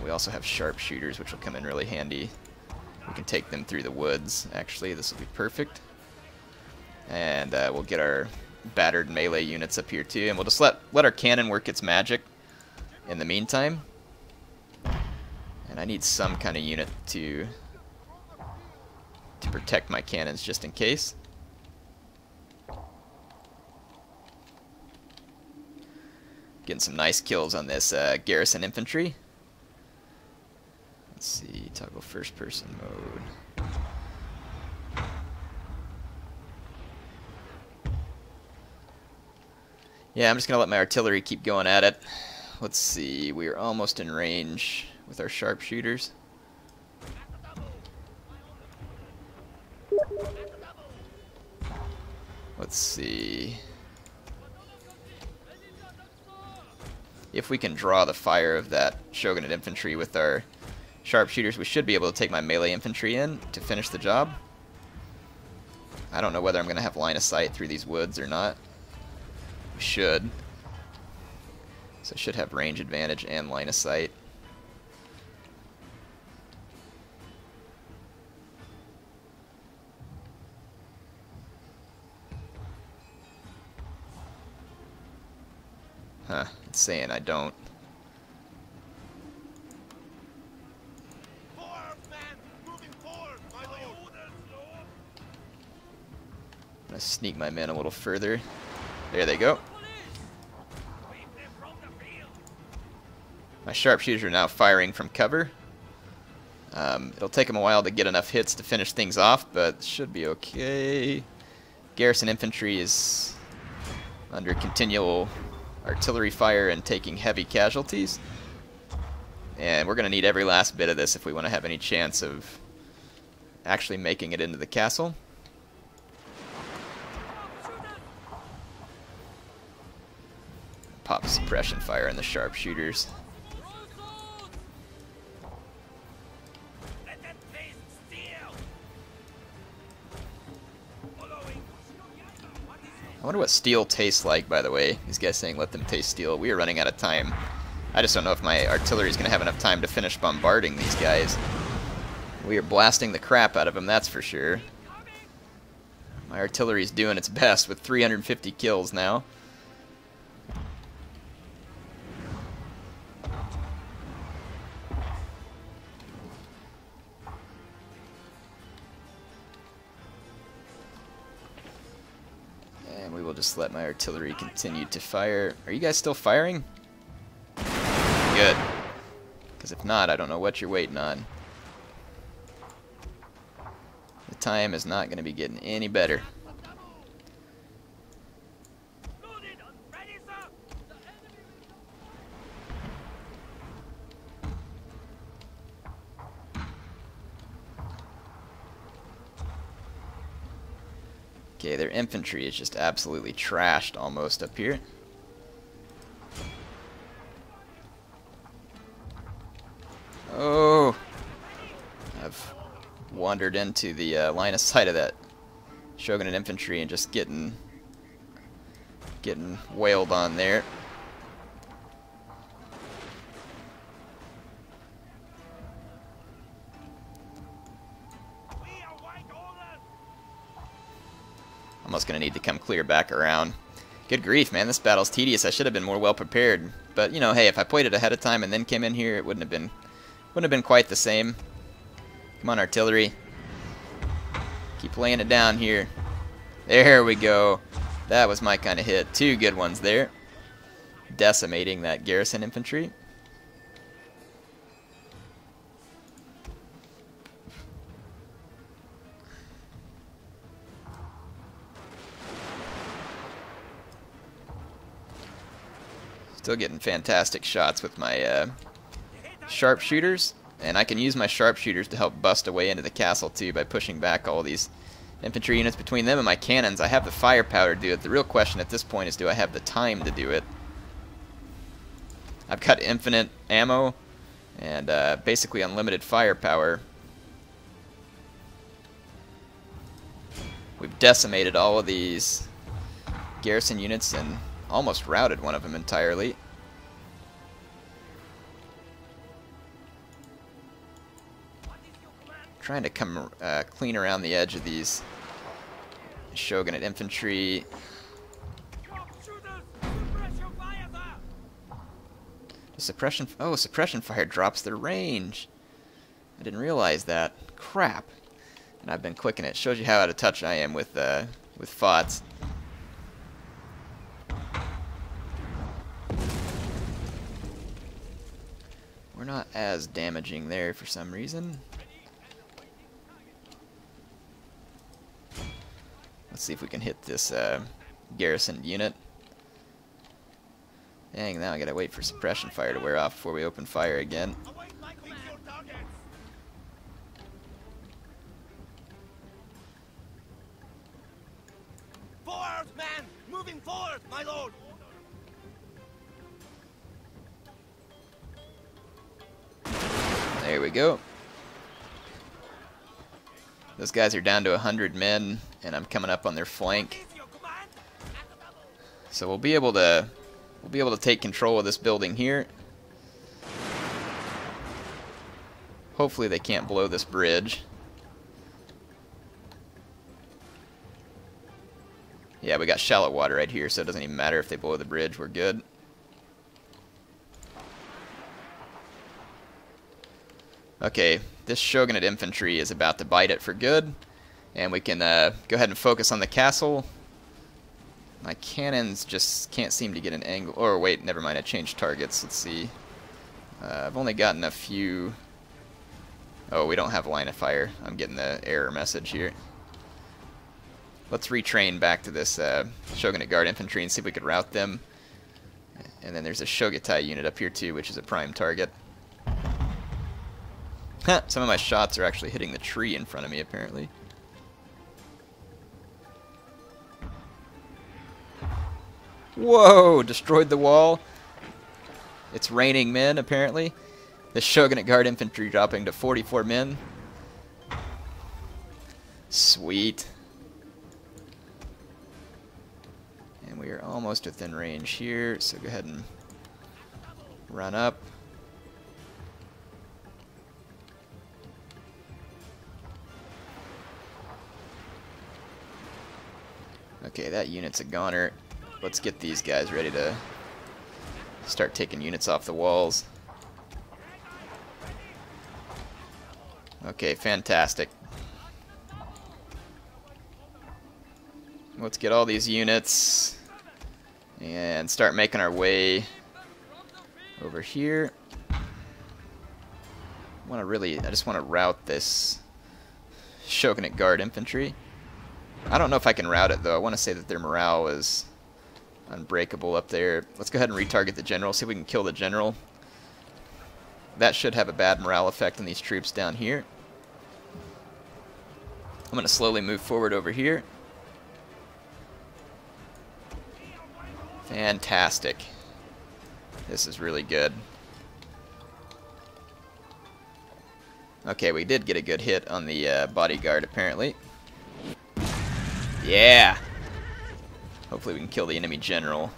We also have sharpshooters, which will come in really handy. We can take them through the woods, actually. This will be perfect. And we'll get our battered melee units up here, too. And we'll just let our cannon work its magic in the meantime. And I need some kind of unit to protect my cannons, just in case. Getting some nice kills on this garrison infantry. Let's see, toggle first person mode. Yeah, I'm just going to let my artillery keep going at it. Let's see, we're almost in range with our sharpshooters. Let's see. If we can draw the fire of that Shogunate infantry with our sharpshooters, we should be able to take my melee infantry in to finish the job. I don't know whether I'm going to have line of sight through these woods or not. We should. So I should have range advantage and line of sight. Huh, it's saying I don't. I'm gonna sneak my men a little further. There they go. My sharpshooters are now firing from cover. It'll take them a while to get enough hits to finish things off, but should be okay. Garrison infantry is under continual artillery fire and taking heavy casualties. And we're going to need every last bit of this if we want to have any chance of actually making it into the castle. Pop suppression fire on the sharpshooters. wonder what steel tastes like, by the way. These guys saying let them taste steel. We are running out of time. I just don't know if my artillery is going to have enough time to finish bombarding these guys. We are blasting the crap out of them, that's for sure. My artillery is doing its best with 350 kills now. And we will just let my artillery continue to fire. Are you guys still firing? Good. Because if not, I don't know what you're waiting on. The time is not going to be getting any better. Okay, their infantry is just absolutely trashed almost up here. Oh! I've wandered into the line of sight of that Shogunate infantry and just getting wailed on there. Almost gonna need to come clear back around. Good grief, man, this battle's tedious. I should have been more well prepared. But you know, hey, if I played it ahead of time and then came in here, it wouldn't have been quite the same. Come on, artillery. Keep laying it down here. There we go. That was my kind of hit. Two good ones there. Decimating that garrison infantry. Still getting fantastic shots with my sharpshooters. And I can use my sharpshooters to help bust a way into the castle too by pushing back all these infantry units between them and my cannons. I have the firepower to do it. The real question at this point is, do I have the time to do it? I've got infinite ammo and basically unlimited firepower. We've decimated all of these garrison units and almost routed one of them entirely. Trying to come clean around the edge of these Shogunate infantry. The suppression fire drops their range. I didn't realize that. Crap. And I've been clicking it. Shows you how out of touch I am with FOTS. We're not as damaging there for some reason. Let's see if we can hit this garrisoned unit. Dang, now I gotta wait for suppression fire to wear off before we open fire again. Forward, man! Moving forward, my lord! There we go. Those guys are down to 100 men, and I'm coming up on their flank. So we'll be able to take control of this building here. Hopefully they can't blow this bridge. Yeah, we got shallow water right here, so it doesn't even matter if they blow the bridge. We're good. Okay, this Shogunate infantry is about to bite it for good, and we can go ahead and focus on the castle. My cannons just can't seem to get an angle. Or wait, never mind, I changed targets. Let's see. I've only gotten a few. Oh, we don't have line of fire. I'm getting the error message here. Let's retrain back to this Shogunate Guard infantry and see if we could rout them. And then there's a Shogutai unit up here too, which is a prime target. Some of my shots are actually hitting the tree in front of me, apparently. Whoa! Destroyed the wall. It's raining men, apparently. The Shogunate Guard infantry dropping to 44 men. Sweet. And we are almost within range here, so go ahead and run up. Okay, that unit's a goner. Let's get these guys ready to start taking units off the walls. Okay, fantastic. Let's get all these units and start making our way over here. I just want to route this Shogunate Guard infantry. I don't know if I can route it though. I want to say that their morale is unbreakable up there. Let's go ahead and retarget the general, see if we can kill the general. That should have a bad morale effect on these troops down here. I'm going to slowly move forward over here. Fantastic. This is really good. Okay, we did get a good hit on the bodyguard apparently. Yeah! Hopefully we can kill the enemy general.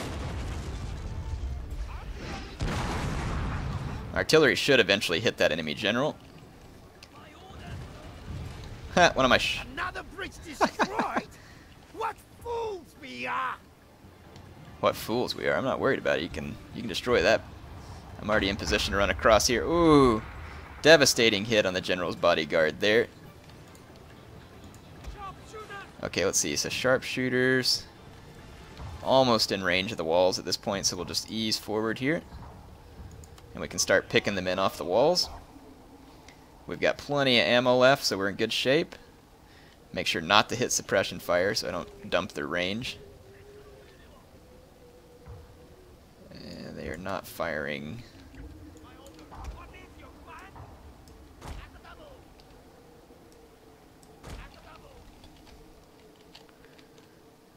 Artillery should eventually hit that enemy general. Ha, one of my Another bridge destroyed? What fools we are! What fools we are. I'm not worried about it. You can destroy that. I'm already in position to run across here. Ooh! Devastating hit on the general's bodyguard there. Okay, let's see. So sharpshooters almost in range of the walls at this point, so we'll just ease forward here. And we can start picking them in off the walls. We've got plenty of ammo left, so we're in good shape. Make sure not to hit suppression fire so I don't dump their range. And they are not firing.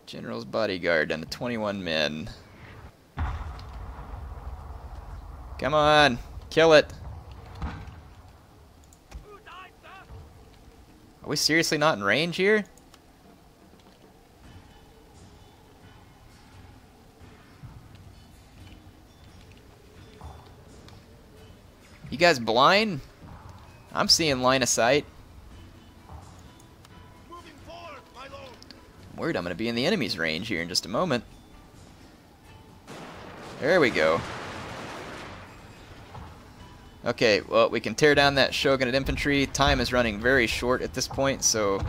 General's bodyguard down to 21 men. Come on, kill it. Are we seriously not in range here? You guys blind? I'm seeing line of sight. I'm worried I'm going to be in the enemy's range here in just a moment. There we go. Okay, well, we can tear down that Shogunate infantry. Time is running very short at this point, so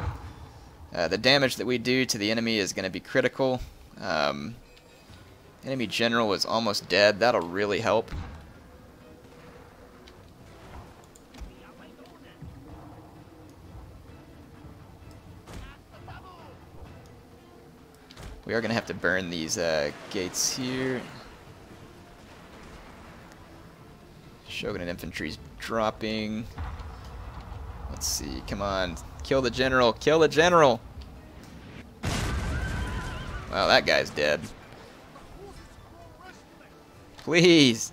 the damage that we do to the enemy is going to be critical. Enemy general is almost dead. That'll really help. We are going to have to burn these gates here. Shogunate infantry's dropping. Let's see. Come on. Kill the general. Kill the general. Wow, that guy's dead. Please.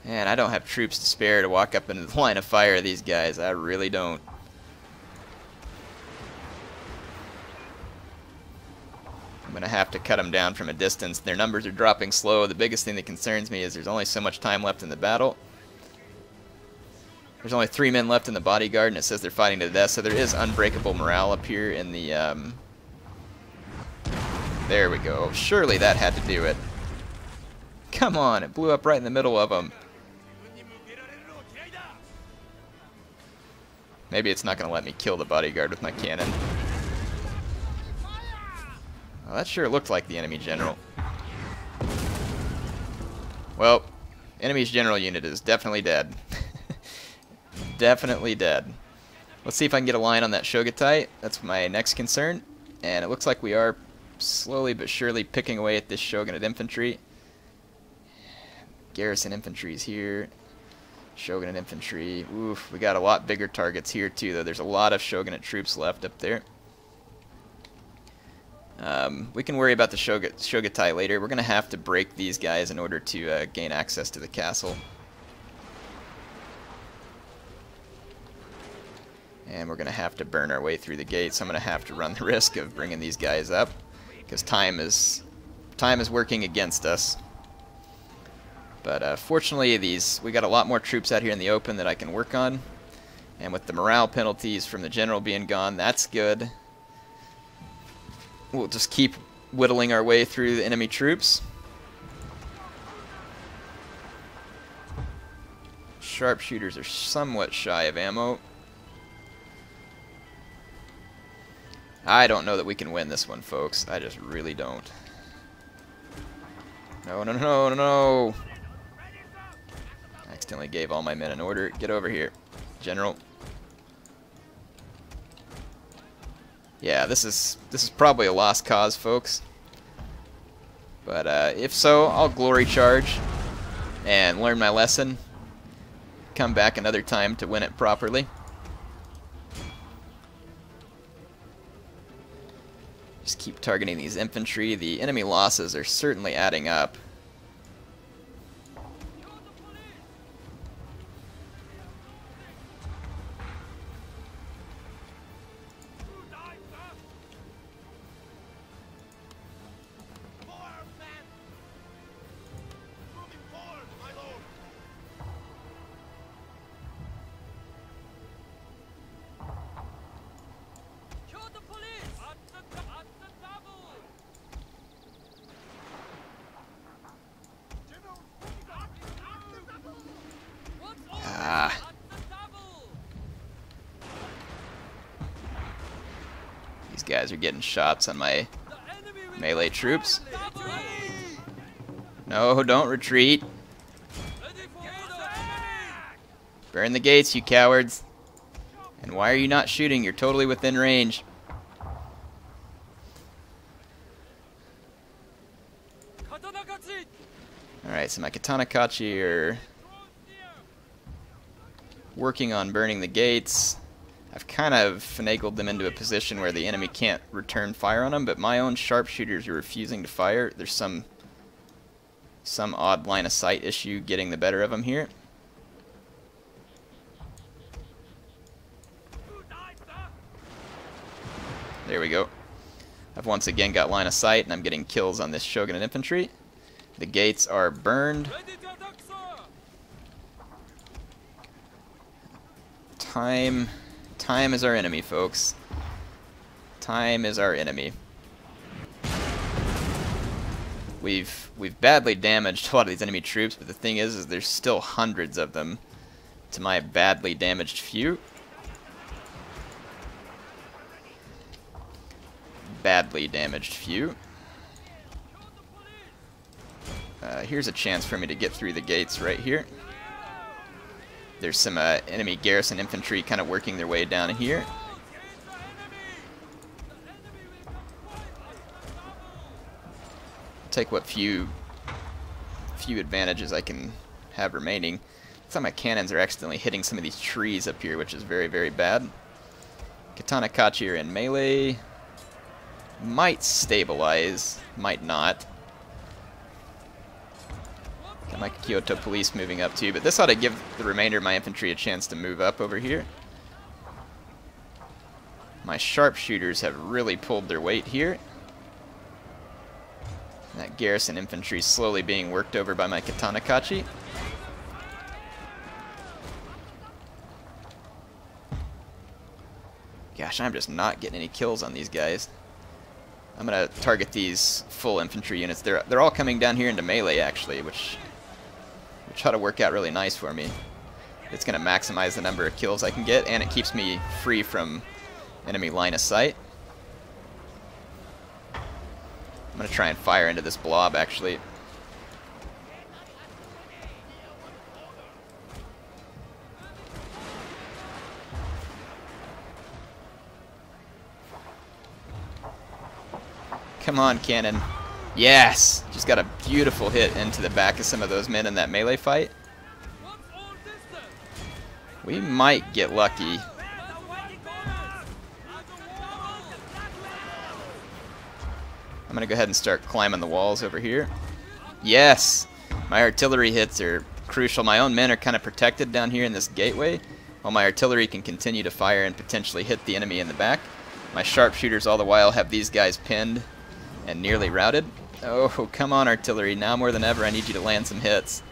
Man, I don't have troops to spare to walk up into the line of fire of these guys. I really don't. I'm going to have to cut them down from a distance. Their numbers are dropping slow. The biggest thing that concerns me is there's only so much time left in the battle. There's only 3 men left in the bodyguard, and it says they're fighting to the death, so there is unbreakable morale up here in the... There we go. Surely that had to do it. Come on, it blew up right in the middle of them. Maybe it's not going to let me kill the bodyguard with my cannon. Well, that sure looked like the enemy general. Well, enemy's general unit is definitely dead. Definitely dead. Let's see if I can get a line on that Shogatite. That's my next concern. And it looks like we are slowly but surely picking away at this Shogunate infantry. Garrison infantry is here. Shogunate infantry. Oof, we got a lot bigger targets here too, though. There's a lot of Shogunate troops left up there. We can worry about the Shogatai later. We're going to have to break these guys in order to gain access to the castle. And we're going to have to burn our way through the gates. I'm going to have to run the risk of bringing these guys up, because time is working against us. But fortunately, we got a lot more troops out here in the open that I can work on. And with the morale penalties from the general being gone, that's good. We'll just keep whittling our way through the enemy troops. Sharpshooters are somewhat shy of ammo. I don't know that we can win this one, folks. I just really don't. No, no, no, no, no. I accidentally gave all my men an order. Get over here, General. Yeah, this is probably a lost cause, folks. But if so, I'll glory charge and learn my lesson. Come back another time to win it properly. Just keep targeting these infantry. The enemy losses are certainly adding up. These guys are getting shots on my melee troops. No, don't retreat. Burn the gates, you cowards. And why are you not shooting? You're totally within range. Alright, so my Katanakachi are working on burning the gates. I've kind of finagled them into a position where the enemy can't return fire on them, but my own sharpshooters are refusing to fire. There's some odd line of sight issue getting the better of them here. There we go. I've once again got line of sight, and I'm getting kills on this Shogunate infantry. The gates are burned. Time is our enemy, folks. Time is our enemy. We've badly damaged a lot of these enemy troops, but the thing is there's still hundreds of them to my badly damaged few. Badly damaged few. Here's a chance for me to get through the gates right here. There's some enemy garrison infantry kind of working their way down here. Take what few advantages I can have remaining. Looks like my cannons are accidentally hitting some of these trees up here, which is very, very bad. Katanakachi are in melee. Might stabilize, might not. Got my Kyoto police moving up too, but this ought to give the remainder of my infantry a chance to move up over here. My sharpshooters have really pulled their weight here. That garrison infantry is slowly being worked over by my Katanakachi. Gosh, I'm just not getting any kills on these guys. I'm gonna target these full infantry units. They're all coming down here into melee actually, which ought to work out really nice for me. It's gonna maximize the number of kills I can get, and it keeps me free from enemy line of sight. I'm gonna try and fire into this blob actually. Come on, cannon. Yes! Just got a beautiful hit into the back of some of those men in that melee fight. We might get lucky. I'm going to go ahead and start climbing the walls over here. Yes! My artillery hits are crucial. My own men are kind of protected down here in this gateway, while my artillery can continue to fire and potentially hit the enemy in the back. My sharpshooters all the while have these guys pinned and nearly routed. Oh, come on, artillery. Now more than ever, I need you to land some hits.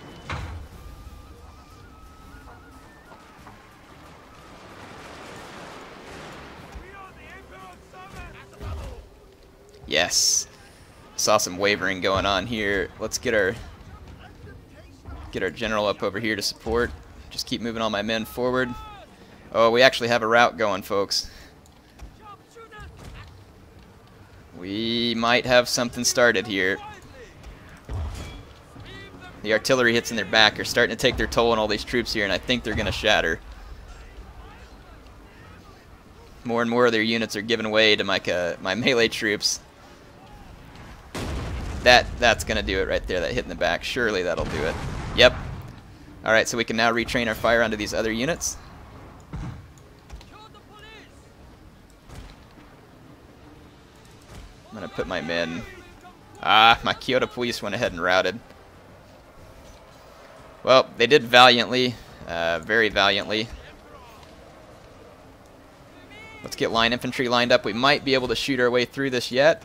Yes. Saw some wavering going on here. Let's get our general up over here to support. Just keep moving all my men forward. Oh, we actually have a route going, folks. We might have something started here. The artillery hits in their back are starting to take their toll on all these troops here, and I think they're going to shatter. More and more of their units are giving way to my melee troops. That's going to do it right there, that hit in the back. Surely that'll do it. Yep. Alright, so we can now retrain our fire onto these other units. I'm going to put my men... Ah, my Kyoto police went ahead and routed. Well, they did valiantly. Very valiantly. Let's get line infantry lined up. We might be able to shoot our way through this yet.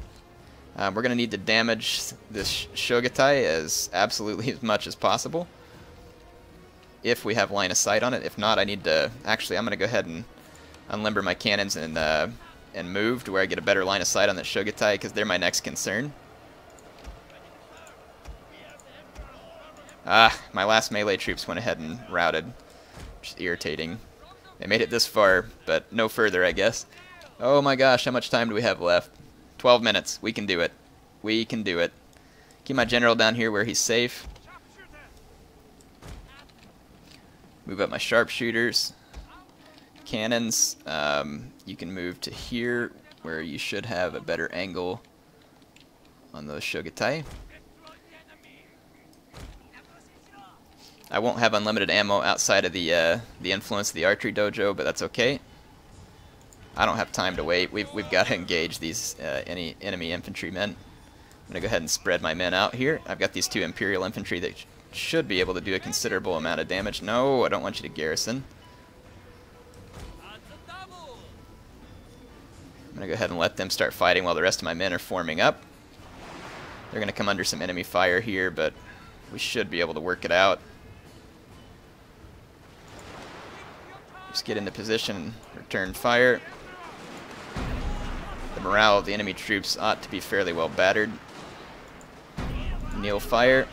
We're going to need to damage this Shogatai as much as possible, if we have line of sight on it. If not, I need to... Actually, I'm going to go ahead and unlimber my cannons and move to where I get a better line of sight on that Shogatai, because they're my next concern. Ah, my last melee troops went ahead and routed, which is irritating. They made it this far, but no further, I guess. Oh my gosh, how much time do we have left? 12 minutes. We can do it. We can do it. Keep my general down here where he's safe. Move up my sharpshooters. Cannons. You can move to here where you should have a better angle on those Shogatai. I won't have unlimited ammo outside of the influence of the archery dojo, but that's okay. I don't have time to wait. We've got to engage these any enemy infantrymen. I'm going to go ahead and spread my men out here. I've got these two Imperial infantry that should be able to do a considerable amount of damage. No, I don't want you to garrison. I'm going to go ahead and let them start fighting while the rest of my men are forming up. They're going to come under some enemy fire here, but we should be able to work it out. Just get into position, return fire. The morale of the enemy troops ought to be fairly well battered. Kneel fire.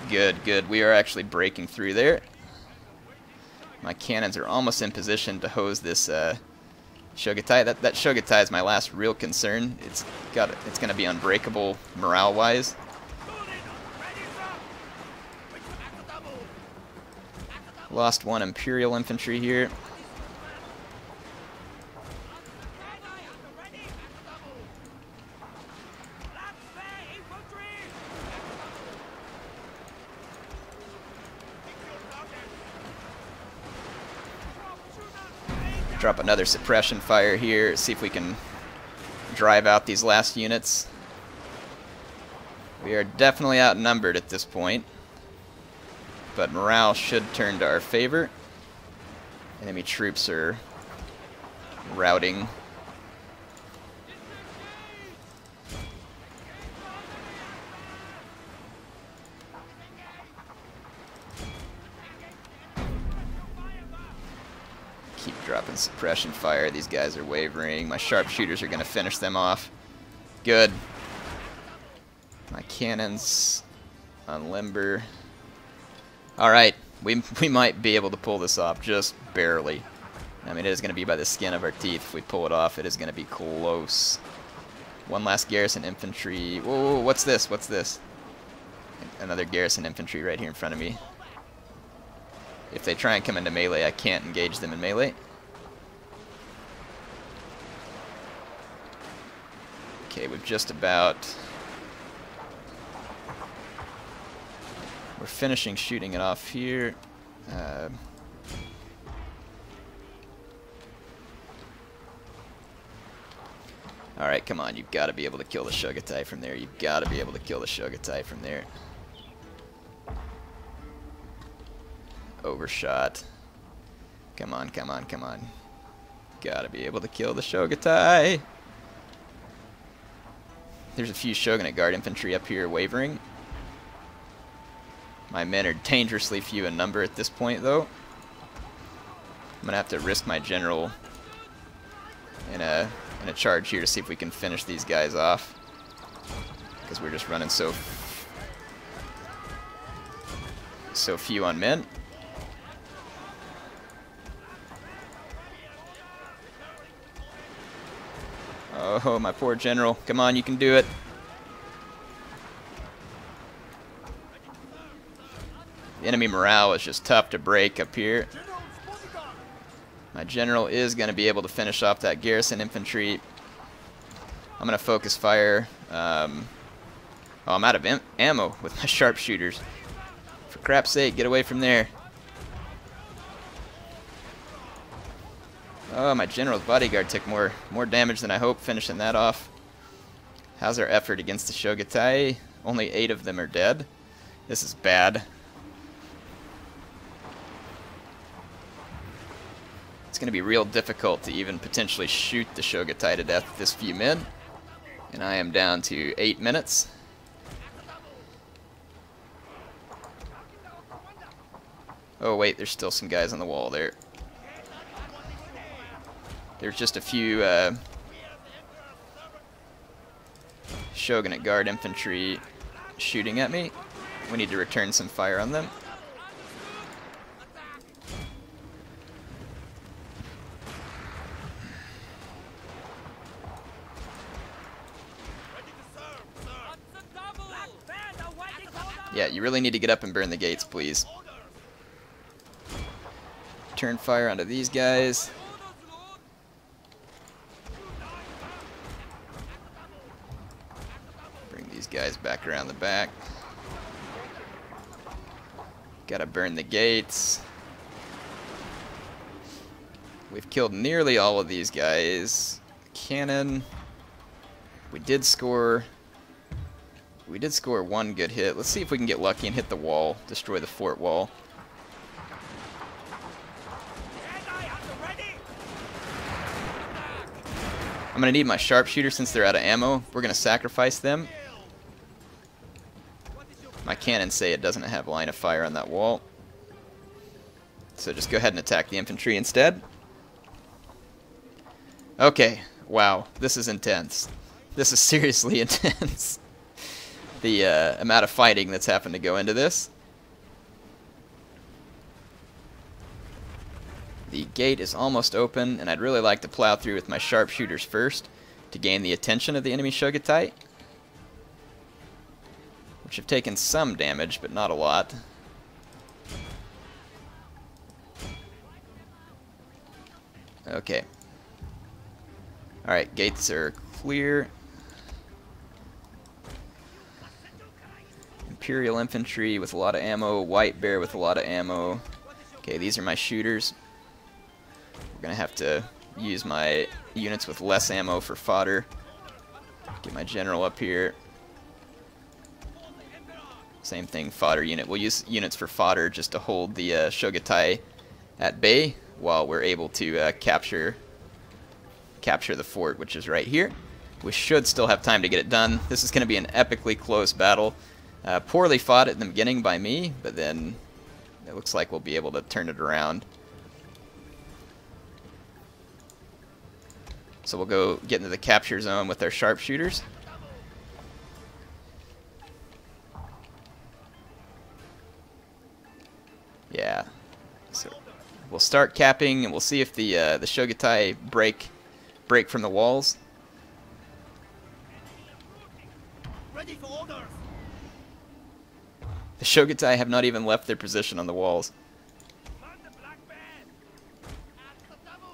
Good, good. We are actually breaking through there. My cannons are almost in position to hose this Shogatai. That Shogatai is my last real concern. It's going to be unbreakable morale-wise. Lost one Imperial infantry here. Drop another suppression fire here, see if we can drive out these last units. We are definitely outnumbered at this point, but morale should turn to our favor. Enemy troops are routing. Keep dropping suppression fire. These guys are wavering. My sharpshooters are going to finish them off. Good. My cannons on limber. Alright, we might be able to pull this off, just barely. I mean, it is going to be by the skin of our teeth. If we pull it off, it is going to be close. One last garrison infantry. Whoa, what's this? What's this? Another garrison infantry right here in front of me. If they try and come into melee, I can't engage them in melee. Okay, we've just about... We're finishing shooting it off here. Alright, come on. You've got to be able to kill the Shogatai from there. You've got to be able to kill the Shogatai from there. Overshot. Come on, come on, come on. Gotta be able to kill the Shogatai. There's a few Shogunate Guard infantry up here wavering. My men are dangerously few in number at this point, though. I'm gonna have to risk my general in a charge here to see if we can finish these guys off, because we're just running so few on men. Oh, my poor general. Come on, you can do it. The enemy morale is just tough to break up here. My general is going to be able to finish off that garrison infantry. I'm going to focus fire. Oh, I'm out of ammo with my sharpshooters. For crap's sake, get away from there. Oh, my general's bodyguard took more damage than I hoped, finishing that off. How's our effort against the Shogatai? Only 8 of them are dead. This is bad. It's going to be real difficult to even potentially shoot the Shogatai to death with this few men. And I am down to 8 minutes. Oh wait, there's still some guys on the wall there. There's just a few Shogunate Guard infantry shooting at me. We need to return some fire on them. Yeah, you really need to get up and burn the gates, please. Turn fire onto these guys. Bring these guys back around the back. Gotta burn the gates. We've killed nearly all of these guys. Cannon. We did score one good hit. Let's see if we can get lucky and hit the wall, destroy the fort wall. I'm going to need my sharpshooters since they're out of ammo. We're going to sacrifice them. My cannons say it doesn't have line of fire on that wall. So just go ahead and attack the infantry instead. Okay, wow, this is intense. This is seriously intense. The amount of fighting that's happened to go into this. The gate is almost open, and I'd really like to plow through with my sharpshooters first to gain the attention of the enemy Shogatai, which have taken some damage, but not a lot. Okay. Alright, gates are clear. Imperial infantry with a lot of ammo, White Bear with a lot of ammo. Okay, these are my shooters. We're gonna have to use my units with less ammo for fodder. Get my general up here. Same thing, fodder unit. We'll use units for fodder just to hold the Shogatai at bay while we're able to capture the fort, which is right here. We should still have time to get it done. This is going to be an epically close battle. Poorly fought at the beginning by me, but then it looks like we'll be able to turn it around. So we'll go get into the capture zone with our sharpshooters. Yeah. So we'll start capping, and we'll see if the Shogatai break from the walls. Ready for orders. The Shogatai have not even left their position on the walls.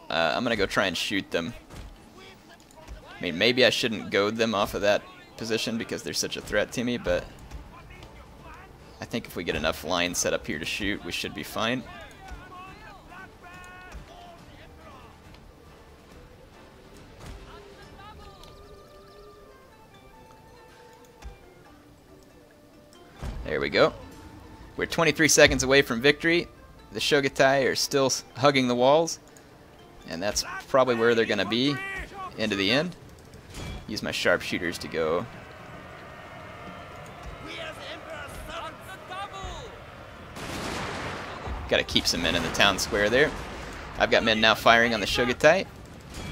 I'm gonna go try and shoot them. I mean, maybe I shouldn't goad them off of that position because they're such a threat to me, but I think if we get enough lines set up here to shoot, we should be fine. There we go. We're 23 seconds away from victory. The Shogatai are still hugging the walls, and that's probably where they're going to be into the end. Use my sharpshooters to go. Got to keep some men in the town square there. I've got men now firing on the Shogatai.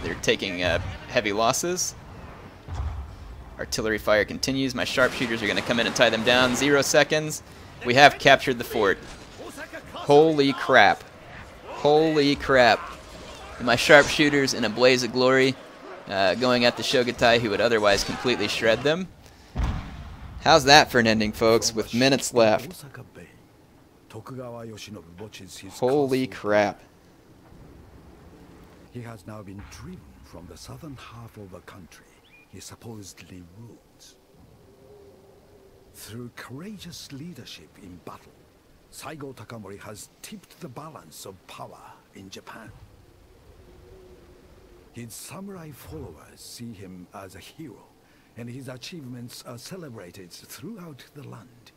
They're taking heavy losses. Artillery fire continues. My sharpshooters are going to come in and tie them down. 0 seconds. We have captured the fort. Holy crap. Holy crap. And my sharpshooters in a blaze of glory going at the Shogatai who would otherwise completely shred them. How's that for an ending, folks, with minutes left? Holy crap. He has now been driven from the southern half of the country he supposedly rules. Through courageous leadership in battle, Saigo Takamori has tipped the balance of power in Japan. His samurai followers see him as a hero, and his achievements are celebrated throughout the land.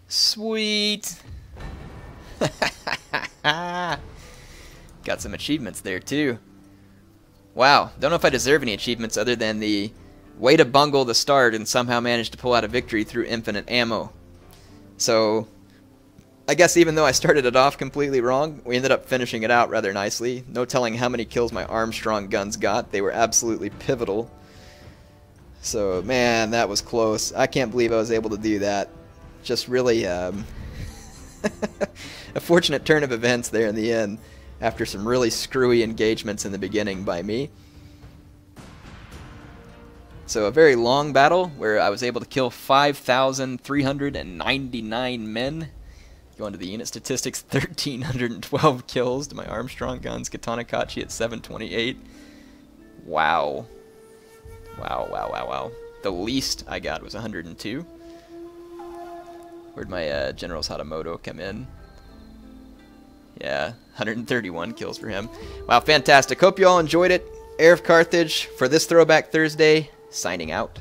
Sweet! Got some achievements there too. Wow, don't know if I deserve any achievements other than the way to bungle the start and somehow manage to pull out a victory through infinite ammo. So, I guess even though I started it off completely wrong, we ended up finishing it out rather nicely. No telling how many kills my Armstrong guns got. They were absolutely pivotal. So, man, that was close. I can't believe I was able to do that. Just really a fortunate turn of events there in the end, after some really screwy engagements in the beginning by me. So a very long battle where I was able to kill 5,399 men. Going to the unit statistics, 1,312 kills to my Armstrong guns. Katana Kachi at 728. Wow. Wow, wow, wow, wow. The least I got was 102. Where'd my General's Hatamoto come in? Yeah, 131 kills for him. Wow, fantastic. Hope you all enjoyed it. Heir of Carthage for this Throwback Thursday, signing out.